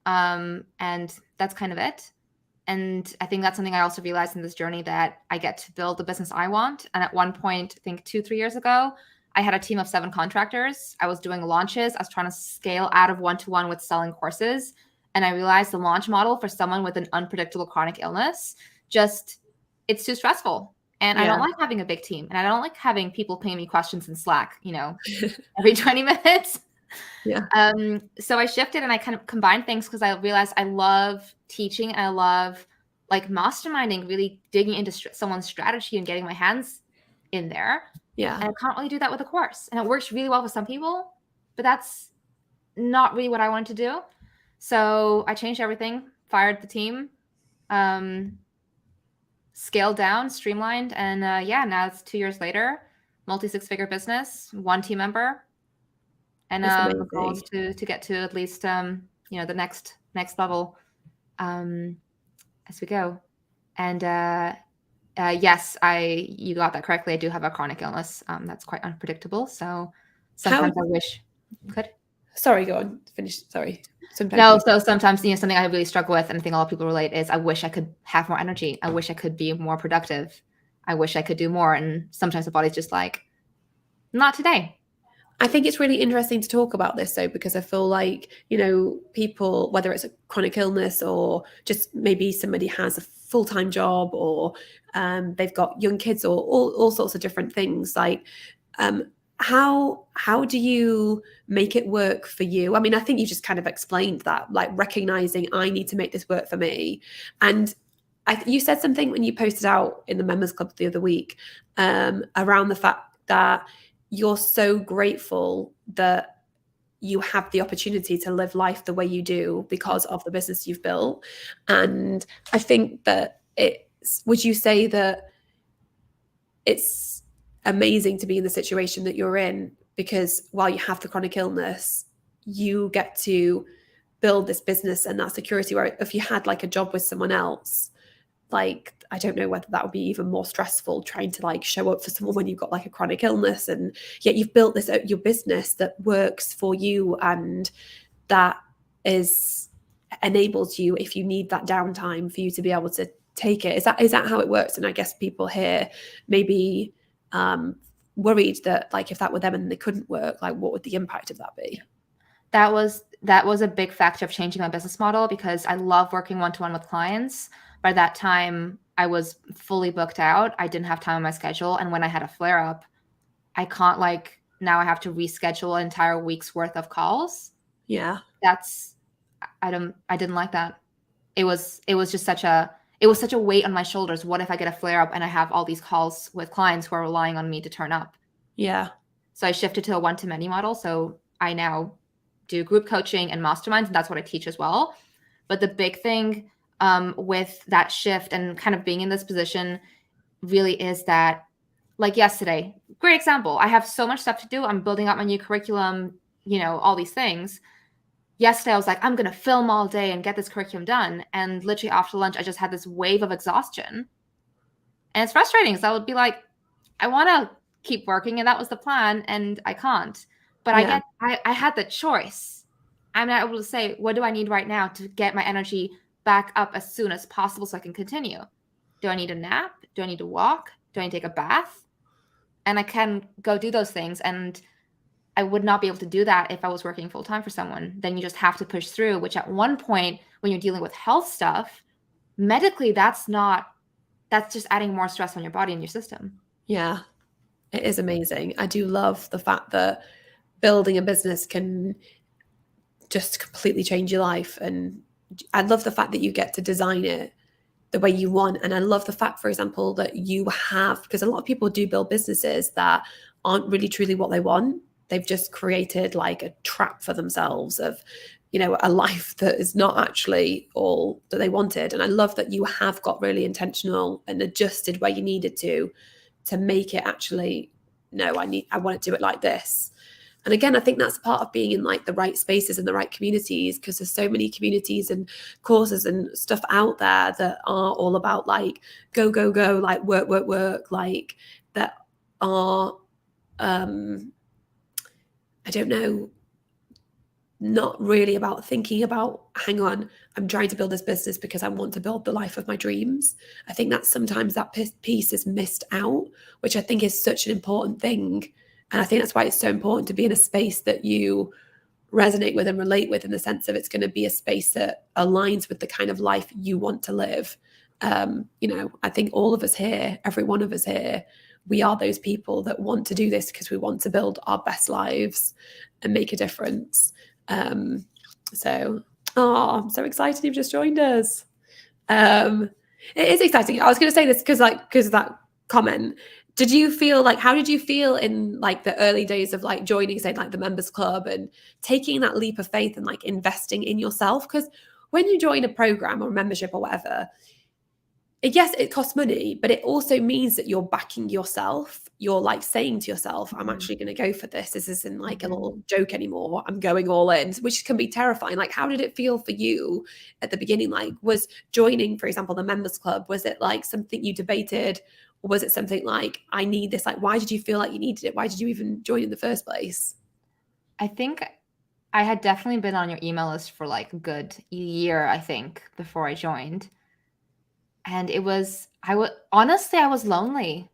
And that's kind of it. And I think that's something I also realized in this journey, that I get to build the business I want. And at one point, I think 2-3 years ago, I had a team of 7 contractors. I was doing launches. I was trying to scale out of one-to-one with selling courses. And I realized the launch model for someone with an unpredictable chronic illness, it's too stressful. And I don't like having a big team. And I don't like having people paying me questions in Slack, every 20 minutes. Yeah. So I shifted and I kind of combined things because I realized I love teaching and I love like masterminding, really digging into someone's strategy and getting my hands in there. Yeah. And I can't really do that with a course. And it works really well for some people, but that's not really what I wanted to do. So I changed everything, fired the team, scaled down, streamlined. And now it's 2 years later, multi-6-figure business, 1 team member. And the goal is to get to at least, the next level as we go. And yes, you got that correctly. I do have a chronic illness that's quite unpredictable. So sometimes I wish could. Sorry, go on. Finish. Sorry. So sometimes, something I really struggle with, and I think a lot of people relate, is I wish I could have more energy. I wish I could be more productive. I wish I could do more. And sometimes the body's just like, not today. I think it's really interesting to talk about this though, because I feel like, people, whether it's a chronic illness or just maybe somebody has a full-time job or they've got young kids or all sorts of different things, like how do you make it work for you? I mean, I think you just kind of explained that, like recognizing I need to make this work for me. And you said something when you posted out in the members club the other week around the fact that you're so grateful that you have the opportunity to live life the way you do because of the business you've built. And I think that would you say that it's amazing to be in the situation that you're in, because while you have the chronic illness, you get to build this business and that security, where if you had like a job with someone else, like I don't know whether that would be even more stressful trying to like show up for someone when you've got like a chronic illness, and yet you've built this your business that works for you and that enables you, if you need that downtime, for you to be able to take it. Is that how it works? And I guess people here maybe worried that like if that were them and they couldn't work, like what would the impact of that be? That was a big factor of changing my business model, because I love working one-to-one with clients. By that time, I was fully booked out. I didn't have time on my schedule. And when I had a flare up, I can't now I have to reschedule an entire week's worth of calls. Yeah. I didn't like that. It was just such a weight on my shoulders. What if I get a flare up and I have all these calls with clients who are relying on me to turn up? Yeah. So I shifted to a one-to-many model. So I now do group coaching and masterminds, and that's what I teach as well. But the big thing with that shift and kind of being in this position really is that, like yesterday, great example. I have so much stuff to do. I'm building out my new curriculum, all these things. Yesterday, I was like, I'm going to film all day and get this curriculum done. And literally after lunch, I just had this wave of exhaustion. And it's frustrating because I would be like, I want to keep working, and that was the plan, and I can't. But Yeah. I had the choice. I'm not able to say, what do I need right now to get my energy back up as soon as possible so I can continue? Do I need a nap? Do I need to walk? Do I need to take a bath? And I can go do those things. And I would not be able to do that if I was working full time for someone. Then you just have to push through, which at one point when you're dealing with health stuff, medically, that's just adding more stress on your body and your system. Yeah, it is amazing. I do love the fact that building a business can just completely change your life. And I love the fact that you get to design it the way you want. And I love the fact, for example, that you have, because a lot of people do build businesses that aren't really truly what they want. They've just created like a trap for themselves of, a life that is not actually all that they wanted. And I love that you have got really intentional and adjusted where you needed to make it actually, no, I want to do it like this. And again, I think that's part of being in like the right spaces and the right communities, because there's so many communities and courses and stuff out there that are all about like go, like work, like that are, I don't know, not really about thinking about, hang on, I'm trying to build this business because I want to build the life of my dreams. I think that sometimes that piece is missed out, which I think is such an important thing. And I think that's why it's so important to be in a space that you resonate with and relate with, in the sense of it's going to be a space that aligns with the kind of life you want to live. I think all of us here, every one of us here, we are those people that want to do this because we want to build our best lives and make a difference. I'm so excited you've just joined us. It is exciting. I was going to say this because of that comment. Did you feel like, how did you feel in like the early days of like joining, say, like the members club and taking that leap of faith and like investing in yourself? Because when you join a program or membership or whatever, yes, it costs money, but it also means that you're backing yourself. You're like saying to yourself, I'm actually going to go for this. This isn't like a little joke anymore. I'm going all in, which can be terrifying. Like, how did it feel for you at the beginning? Like, was joining, for example, the members club, was it like something you debated? Or was it something like, I need this? Like, why did you feel like you needed it? Why did you even join in the first place? I think I had definitely been on your email list for like a good year, I think, before I joined. And honestly, I was lonely.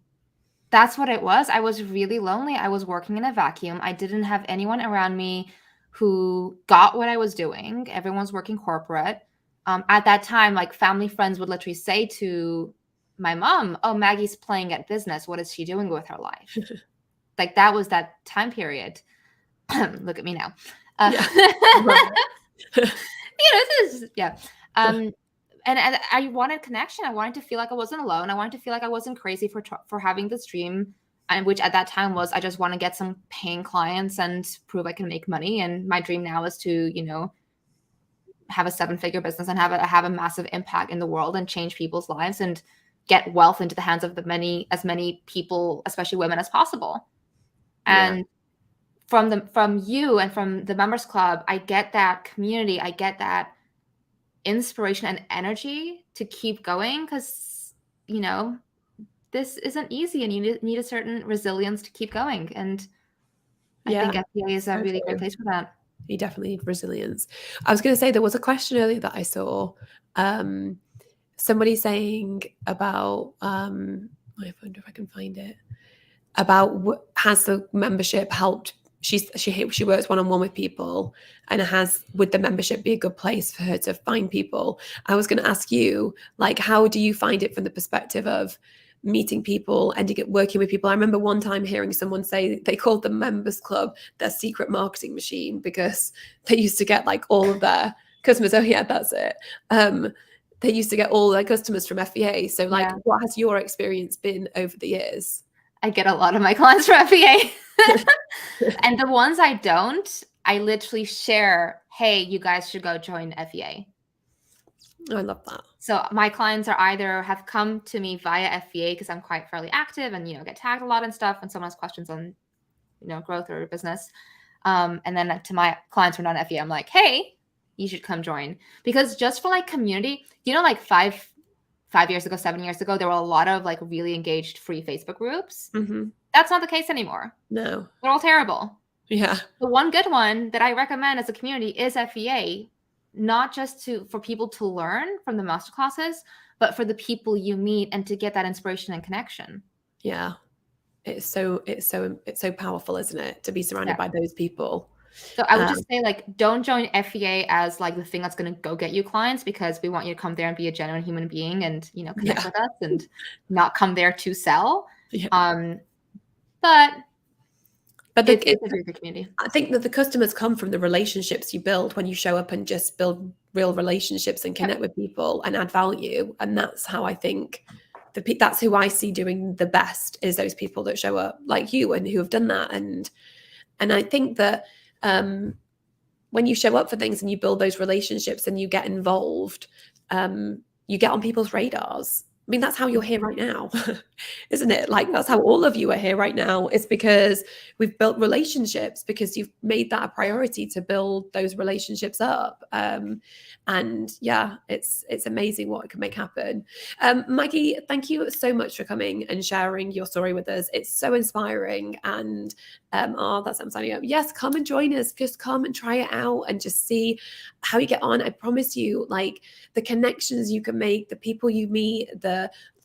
That's what it was. I was really lonely. I was working in a vacuum. I didn't have anyone around me who got what I was doing. Everyone's working corporate. At that time, like family friends would literally say to my mom, oh, Maggie's playing at business. What is she doing with her life? like that was that time period. Look at me now. Yeah. This is, yeah. And I wanted connection. I wanted to feel like I wasn't alone. I wanted to feel like I wasn't crazy for having this dream, and which at that time was, I just want to get some paying clients and prove I can make money. And my dream now is to, have a 7-figure business and have a massive impact in the world and change people's lives and get wealth into the hands of as many people, especially women, as possible. And from you and from the members club, I get that community. I get that inspiration and energy to keep going, because, this isn't easy and you need a certain resilience to keep going. And I think FBA is a really great place for that. You definitely need resilience. I was going to say, there was a question earlier that I saw. Somebody saying about, I wonder if I can find it, about has the membership helped? She works one-on-one with people, and would the membership be a good place for her to find people? I was going to ask you, like, how do you find it from the perspective of meeting people, ending up working with people? I remember one time hearing someone say they called the members club their secret marketing machine, because they used to get like all of their customers. Oh yeah, that's it. They used to get all their customers from FBA. So like, what has your experience been over the years? I get a lot of my clients from FBA. And the ones I don't, I literally share, hey, you guys should go join FBA. I love that. So my clients are either have come to me via FBA because I'm quite fairly active and, get tagged a lot and stuff, and someone has questions on, growth or business. And then to my clients who are not FBA, I'm like, hey, you should come join. Because just for like community, like 5 years ago, 7 years ago, there were a lot of like really engaged free Facebook groups. Mm-hmm. That's not the case anymore. No. They're all terrible. Yeah. The one good one that I recommend as a community is FBA, not just for people to learn from the masterclasses, but for the people you meet and to get that inspiration and connection. Yeah. It's so powerful, isn't it? To be surrounded by those people. So I would just say, like, don't join FBA as like the thing that's going to go get you clients, because we want you to come there and be a genuine human being and, connect with us, and not come there to sell. Yeah. But it's a very good community. I think that the customers come from the relationships you build when you show up and just build real relationships and connect with people and add value. And that's how I think that's who I see doing the best, is those people that show up like you and who have done that. And I think that when you show up for things and you build those relationships and you get involved, you get on people's radars. I mean, that's how you're here right now, isn't it? Like, that's how all of you are here right now. It's because we've built relationships, because you've made that a priority to build those relationships up. And yeah, it's amazing what it can make happen. Maggie, thank you so much for coming and sharing your story with us. It's so inspiring. And that's I'm signing up. Yes, come and join us. Just come and try it out and just see how you get on. I promise you, like, the connections you can make, the people you meet, the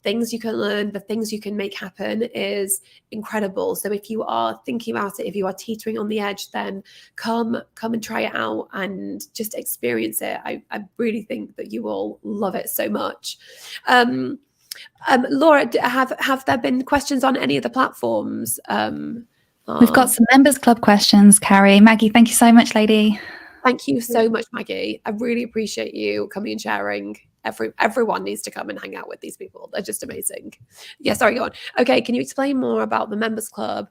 things you can learn, the things you can make happen is incredible. So if you are thinking about it, if you are teetering on the edge, then come and try it out and just experience it. I really think that you will love it so much. Laura, have there been questions on any of the platforms? We've got some members club questions, Carrie. Maggie, thank you so much, lady. Thank you so much, Maggie. I really appreciate you coming and sharing. Everyone needs to come and hang out with these people. They're just amazing. Yeah, sorry, go on. Okay, can you explain more about the members club?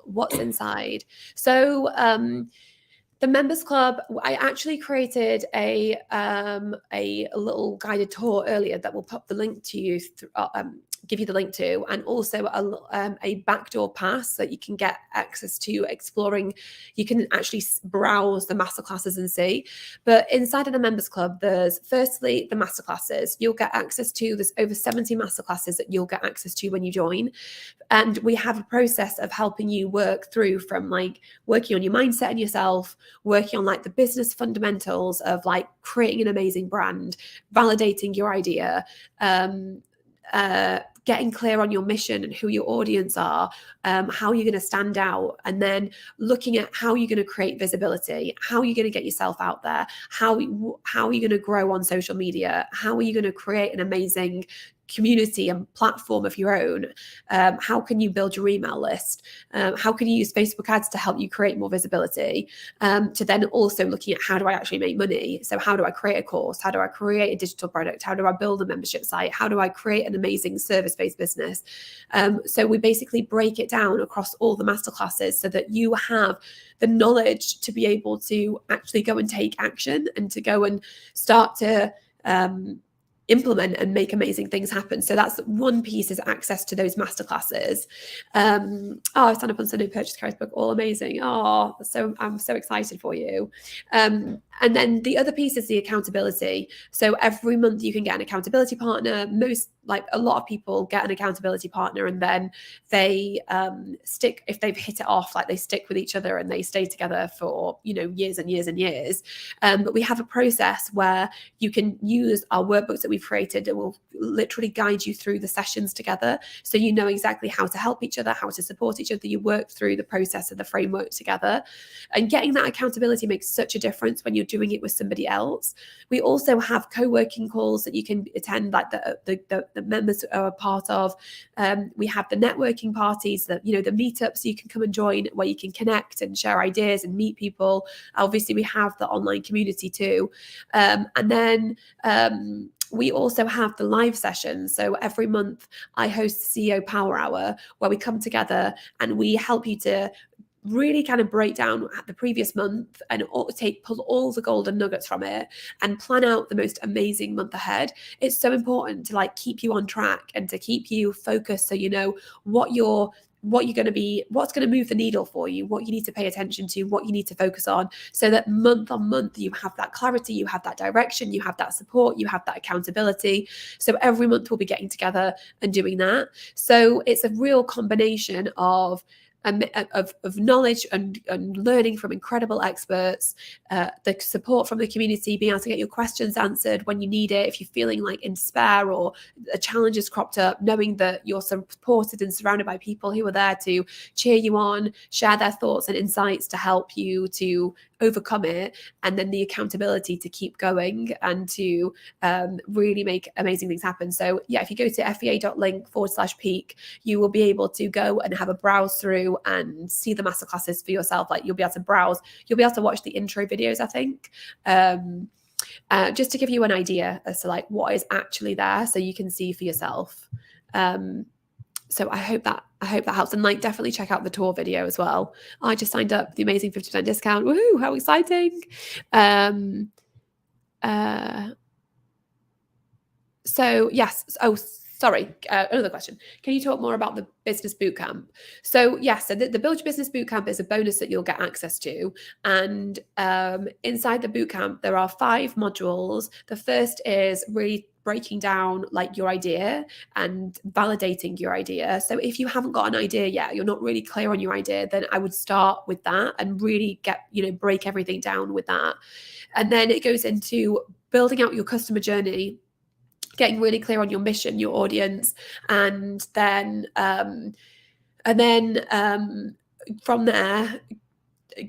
What's inside? So the members club, I actually created a little guided tour earlier that will pop the link to you, give you the link to, and also a backdoor pass that you can get access to exploring. You can actually browse the masterclasses and see. But inside of the members club, there's firstly the masterclasses. You'll get access to, there's over 70 masterclasses that you'll get access to when you join. And we have a process of helping you work through from like working on your mindset and yourself, working on like the business fundamentals of like creating an amazing brand, validating your idea, getting clear on your mission and who your audience are, how you're going to stand out, and then looking at how you're going to create visibility, how you're going to get yourself out there, how are you going to grow on social media, how are you going to create an amazing community and platform of your own? How can you build your email list? How can you use Facebook ads to help you create more visibility? To then also looking at, how do I actually make money? So how do I create a course? How do I create a digital product? How do I build a membership site? How do I create an amazing service-based business? So we basically break it down across all the masterclasses so that you have the knowledge to be able to actually go and take action and to go and start to implement and make amazing things happen. So that's one piece, is access to those masterclasses. I signed up on Sunday, purchase Carrie's book, all amazing. So I'm so excited for you. And then the other piece is the accountability. So every month you can get an accountability partner. A lot of people get an accountability partner, and then they stick, if they've hit it off, like they stick with each other and they stay together for, years and years and years. But we have a process where you can use our workbooks that we've created. It will literally guide you through the sessions together. So you know exactly how to help each other, how to support each other. You work through the process of the framework together. And getting that accountability makes such a difference when you're doing it with somebody else. We also have co-working calls that you can attend, like the members are a part of. We have the networking parties, that the meetups you can come and join, where you can connect and share ideas and meet people. Obviously, we have the online community too. And then we also have the live sessions. So every month I host CEO Power Hour, where we come together and we help you to really kind of break down the previous month and pull all the golden nuggets from it and plan out the most amazing month ahead. It's so important to keep you on track and to keep you focused, so you know what's going to move the needle for you, what you need to pay attention to, what you need to focus on, so that month on month you have that clarity, you have that direction, you have that support, you have that accountability. So every month we'll be getting together and doing that. So it's a real combination of knowledge and learning from incredible experts, the support from the community, being able to get your questions answered when you need it. If you're feeling in despair or a challenge has cropped up, knowing that you're supported and surrounded by people who are there to cheer you on, share their thoughts and insights to help you to overcome it, and then the accountability to keep going and to really make amazing things happen. So yeah, if you go to fea.link/peak, you will be able to go and have a browse through and see the masterclasses for yourself. You'll be able to browse, you'll be able to watch the intro videos, I think, just to give you an idea as to what is actually there, so you can see for yourself. So I hope that helps. And definitely check out the tour video as well. I just signed up for the amazing 50% discount. Woohoo, how exciting. So yes. Oh, sorry. Another question. Can you talk more about the business bootcamp? So yes, so the Build Your Business Bootcamp is a bonus that you'll get access to. And inside the bootcamp, there are 5 modules. The first is really breaking down your idea and validating your idea. So if you haven't got an idea yet, you're not really clear on your idea, then I would start with that and really break everything down with that. And then it goes into building out your customer journey, getting really clear on your mission, your audience, and then from there,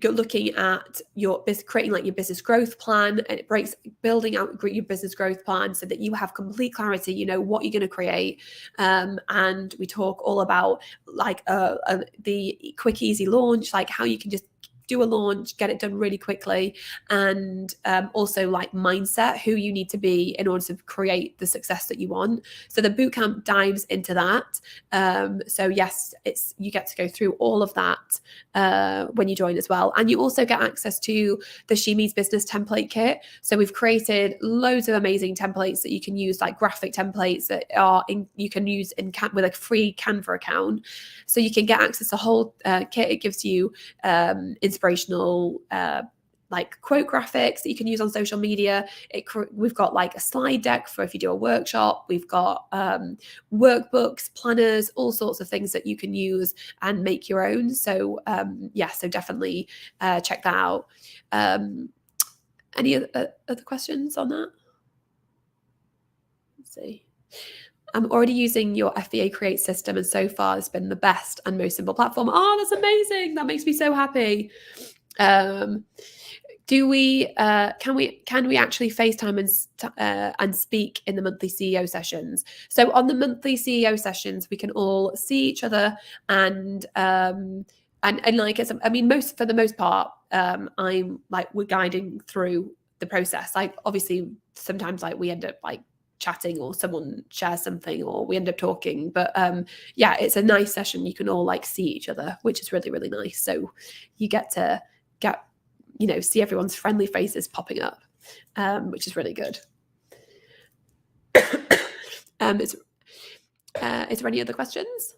looking at your business, creating your business growth plan, and it breaks building out your business growth plan so that you have complete clarity, what you're going to create. And we talk all about the quick, easy launch, how you can just do a launch, get it done really quickly, and also mindset, who you need to be in order to create the success that you want. So the bootcamp dives into that. So yes, you get to go through all of that when you join as well. And you also get access to the She Means Business template kit. So we've created loads of amazing templates that you can use, graphic templates that you can use with a free Canva account. So you can get access to a whole kit. It gives you inspirational quote graphics that you can use on social media. We've got a slide deck for if you do a workshop. We've got workbooks, planners, all sorts of things that you can use and make your own. So so definitely check that out. Any other questions on that? Let's see. I'm already using your FBA Create system, and so far it's been the best and most simple platform. Oh, that's amazing. That makes me so happy. can we actually FaceTime and speak in the monthly CEO sessions? So on the monthly CEO sessions, we can all see each other and like, I mean, for the most part, I'm like, we're guiding through the process. Like, obviously, sometimes like we end up like chatting, or someone shares something, or we end up talking. But yeah, it's a nice session. You can all like see each other, which is really, really nice. So you get to see everyone's friendly faces popping up, which is really good. Is there any other questions?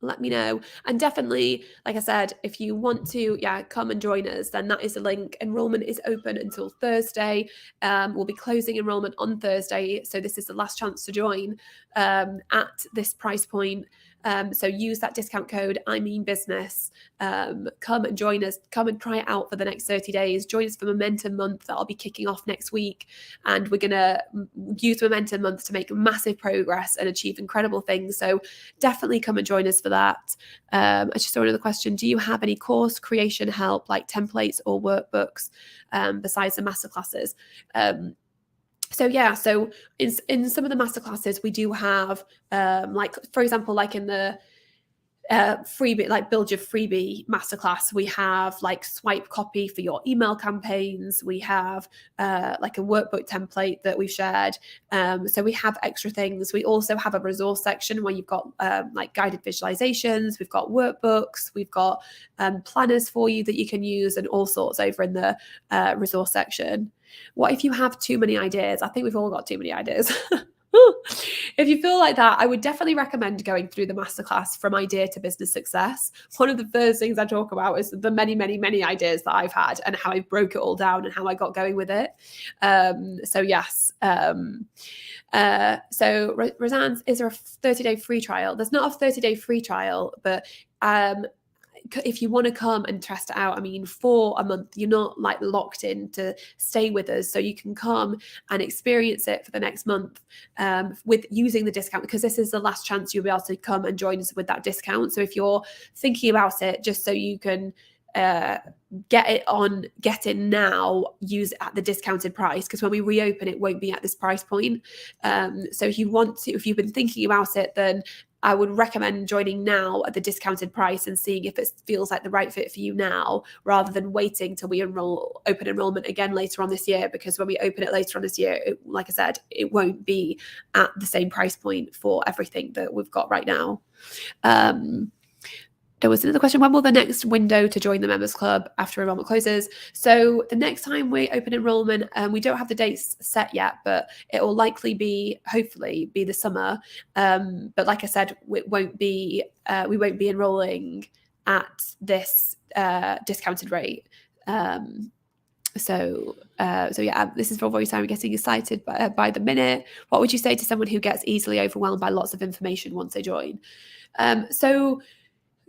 Let me know. And definitely, like I said, if you want to come and join us, then that is the link. Enrollment is open until Thursday. We'll be closing enrollment on Thursday, so this is the last chance to join at this price point. So use that discount code, business. Come and join us. Come and try it out for the next 30 days. Join us for Momentum Month that I'll be kicking off next week. And we're going to use Momentum Month to make massive progress and achieve incredible things. So definitely come and join us for that. I just saw another question. Do you have any course creation help, like templates or workbooks, besides the masterclasses? So in some of the masterclasses, we do have, like, for example, like in the freebie, like build your freebie masterclass, we have like swipe copy for your email campaigns. We have like a workbook template that we've shared. So we have extra things. We also have a resource section where you've got like guided visualizations. We've got workbooks. We've got planners for you that you can use, and all sorts over in the resource section. What if you have too many ideas? I think we've all got too many ideas. If you feel like that, I would definitely recommend going through the masterclass From Idea to Business Success. One of the first things I talk about is the many, many, many ideas that I've had and how I broke it all down and how I got going with it. So yes. So Roseanne, is there a 30-day free trial? There's not a 30-day free trial, but if you want to come and test it out, I mean, for a month, you're not like locked in to stay with us. So you can come and experience it for the next month with using the discount, because this is the last chance you'll be able to come and join us with that discount. So if you're thinking about it, just so you can get in now, use it at the discounted price, because when we reopen, it won't be at this price point. So if you've been thinking about it, then I would recommend joining now at the discounted price and seeing if it feels like the right fit for you now, rather than waiting till we open enrollment again later on this year. Because when we open it later on this year, like I said, it won't be at the same price point for everything that we've got right now. There was another question. When will the next window to join the members club after enrollment closes? So the next time we open enrollment, we don't have the dates set yet, but it will likely hopefully be the summer. But like I said, we won't be enrolling at this discounted rate. So yeah, this is for voice time. Getting excited by the minute. What would you say to someone who gets easily overwhelmed by lots of information once they join? So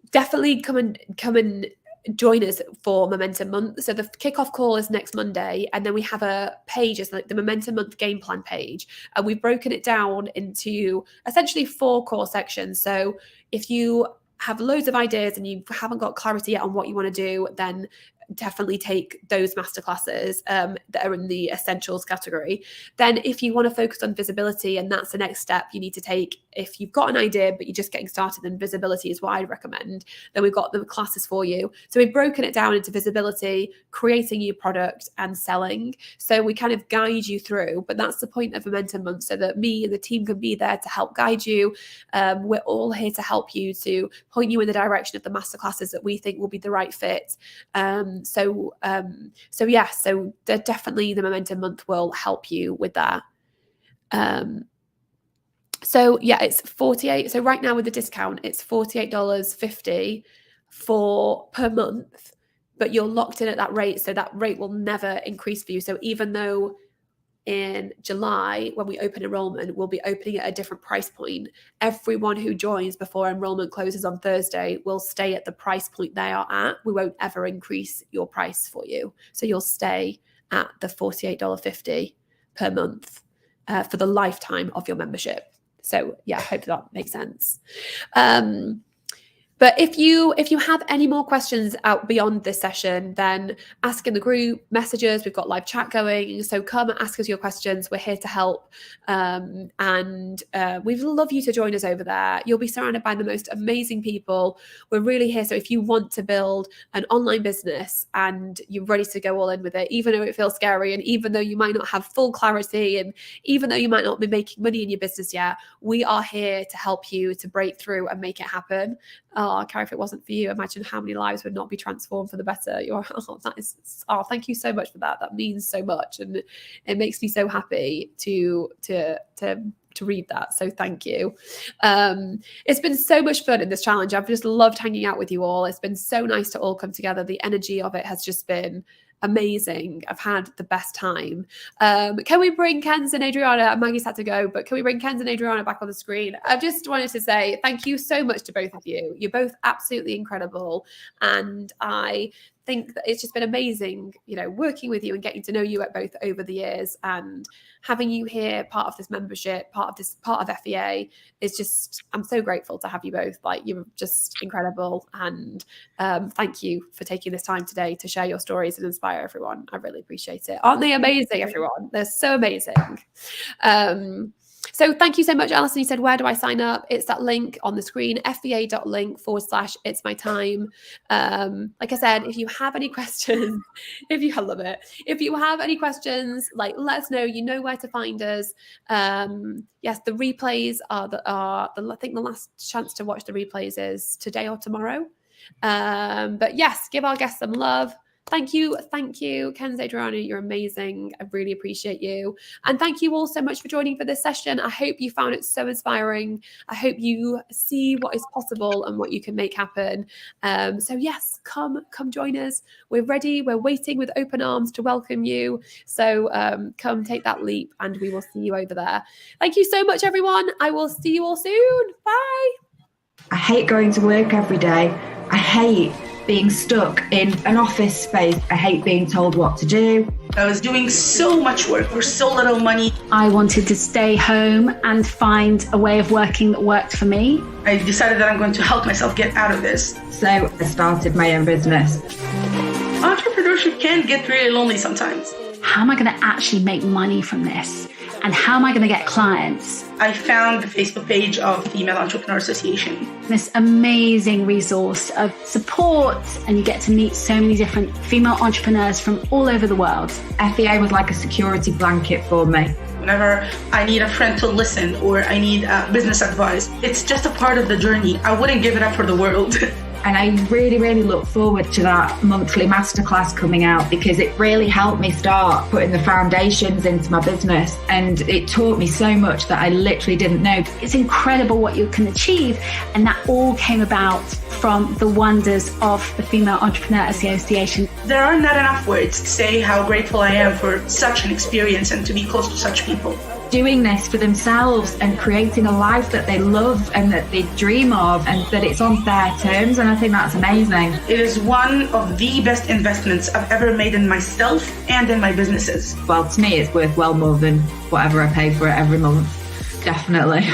definitely come and join us for Momentum Month. So the kickoff call is next Monday, and then we have a page, it's like the Momentum Month game plan page, and we've broken it down into essentially 4 core sections. So if you have loads of ideas and you haven't got clarity yet on what you want to do, then definitely take those masterclasses that are in the essentials category. Then if you want to focus on visibility, and that's the next step you need to take, if you've got an idea but you're just getting started, then visibility is what I'd recommend. Then we've got the classes for you. So we've broken it down into visibility, creating your product, and selling. So we kind of guide you through, but that's the point of Momentum Month, so that me and the team can be there to help guide you. We're all here to help you, to point you in the direction of the masterclasses that we think will be the right fit. So definitely the Momentum Month will help you with that. So yeah, it's $48. So right now with the discount, it's $48.50 per month, but you're locked in at that rate. So that rate will never increase for you. So even though in July, when we open enrollment, we'll be opening at a different price point, everyone who joins before enrollment closes on Thursday will stay at the price point they are at. We won't ever increase your price for you. So you'll stay at the $48.50 per month for the lifetime of your membership. So yeah, I hope that makes sense. But if you have any more questions out beyond this session, then ask in the group, messages. We've got live chat going, so come and ask us your questions. We're here to help, and we'd love you to join us over there. You'll be surrounded by the most amazing people. We're really here. So if you want to build an online business and you're ready to go all in with it, even though it feels scary, and even though you might not have full clarity, and even though you might not be making money in your business yet, we are here to help you to break through and make it happen. Carrie, if it wasn't for you, imagine how many lives would not be transformed for the better. Thank you so much for that. That means so much, and it makes me so happy to read that. So thank you. It's been so much fun in this challenge. I've just loved hanging out with you all. It's been so nice to all come together. The energy of it has just been amazing. I've had the best time. Can we bring Kenz and Adriana? Maggie's had to go, but can we bring Kenz and Adriana back on the screen? I just wanted to say thank you so much to both of you. You're both absolutely incredible, and I think that it's just been amazing, working with you and getting to know you at both over the years, and having you here, part of this membership, part of FEA is just, I'm so grateful to have you both. Like, you're just incredible. And thank you for taking this time today to share your stories and inspire everyone. I really appreciate it. Aren't they amazing, everyone? They're so amazing. So thank you so much. Alison, you said, where do I sign up? It's that link on the screen, fea.link/it's my time. Like I said, if you have any questions, I love it. If you have any questions, let us know. You know where to find us. Yes, the replays are I think the last chance to watch the replays is today or tomorrow. But yes, give our guests some love. Thank you. Kenz, Adriana, you're amazing. I really appreciate you. And thank you all so much for joining for this session. I hope you found it so inspiring. I hope you see what is possible and what you can make happen. So yes, come join us. We're ready. We're waiting with open arms to welcome you. So come take that leap, and we will see you over there. Thank you so much, everyone. I will see you all soon. Bye. I hate going to work every day. I hate being stuck in an office space. I hate being told what to do. I was doing so much work for so little money. I wanted to stay home and find a way of working that worked for me. I decided that I'm going to help myself get out of this. So I started my own business. Entrepreneurship can get really lonely sometimes. How am I going to actually make money from this? And how am I going to get clients? I found the Facebook page of Female Entrepreneur Association. This amazing resource of support, and you get to meet so many different female entrepreneurs from all over the world. FEA was like a security blanket for me. Whenever I need a friend to listen, or I need business advice, it's just a part of the journey. I wouldn't give it up for the world. And I really, really look forward to that monthly masterclass coming out, because it really helped me start putting the foundations into my business. And it taught me so much that I literally didn't know. It's incredible what you can achieve. And that all came about from the wonders of the Female Entrepreneur Association. There are not enough words to say how grateful I am for such an experience and to be close to such people. Doing this for themselves and creating a life that they love and that they dream of, and that it's on their terms. And I think that's amazing. It is one of the best investments I've ever made in myself and in my businesses. Well, to me, it's worth well more than whatever I pay for it every month. Definitely.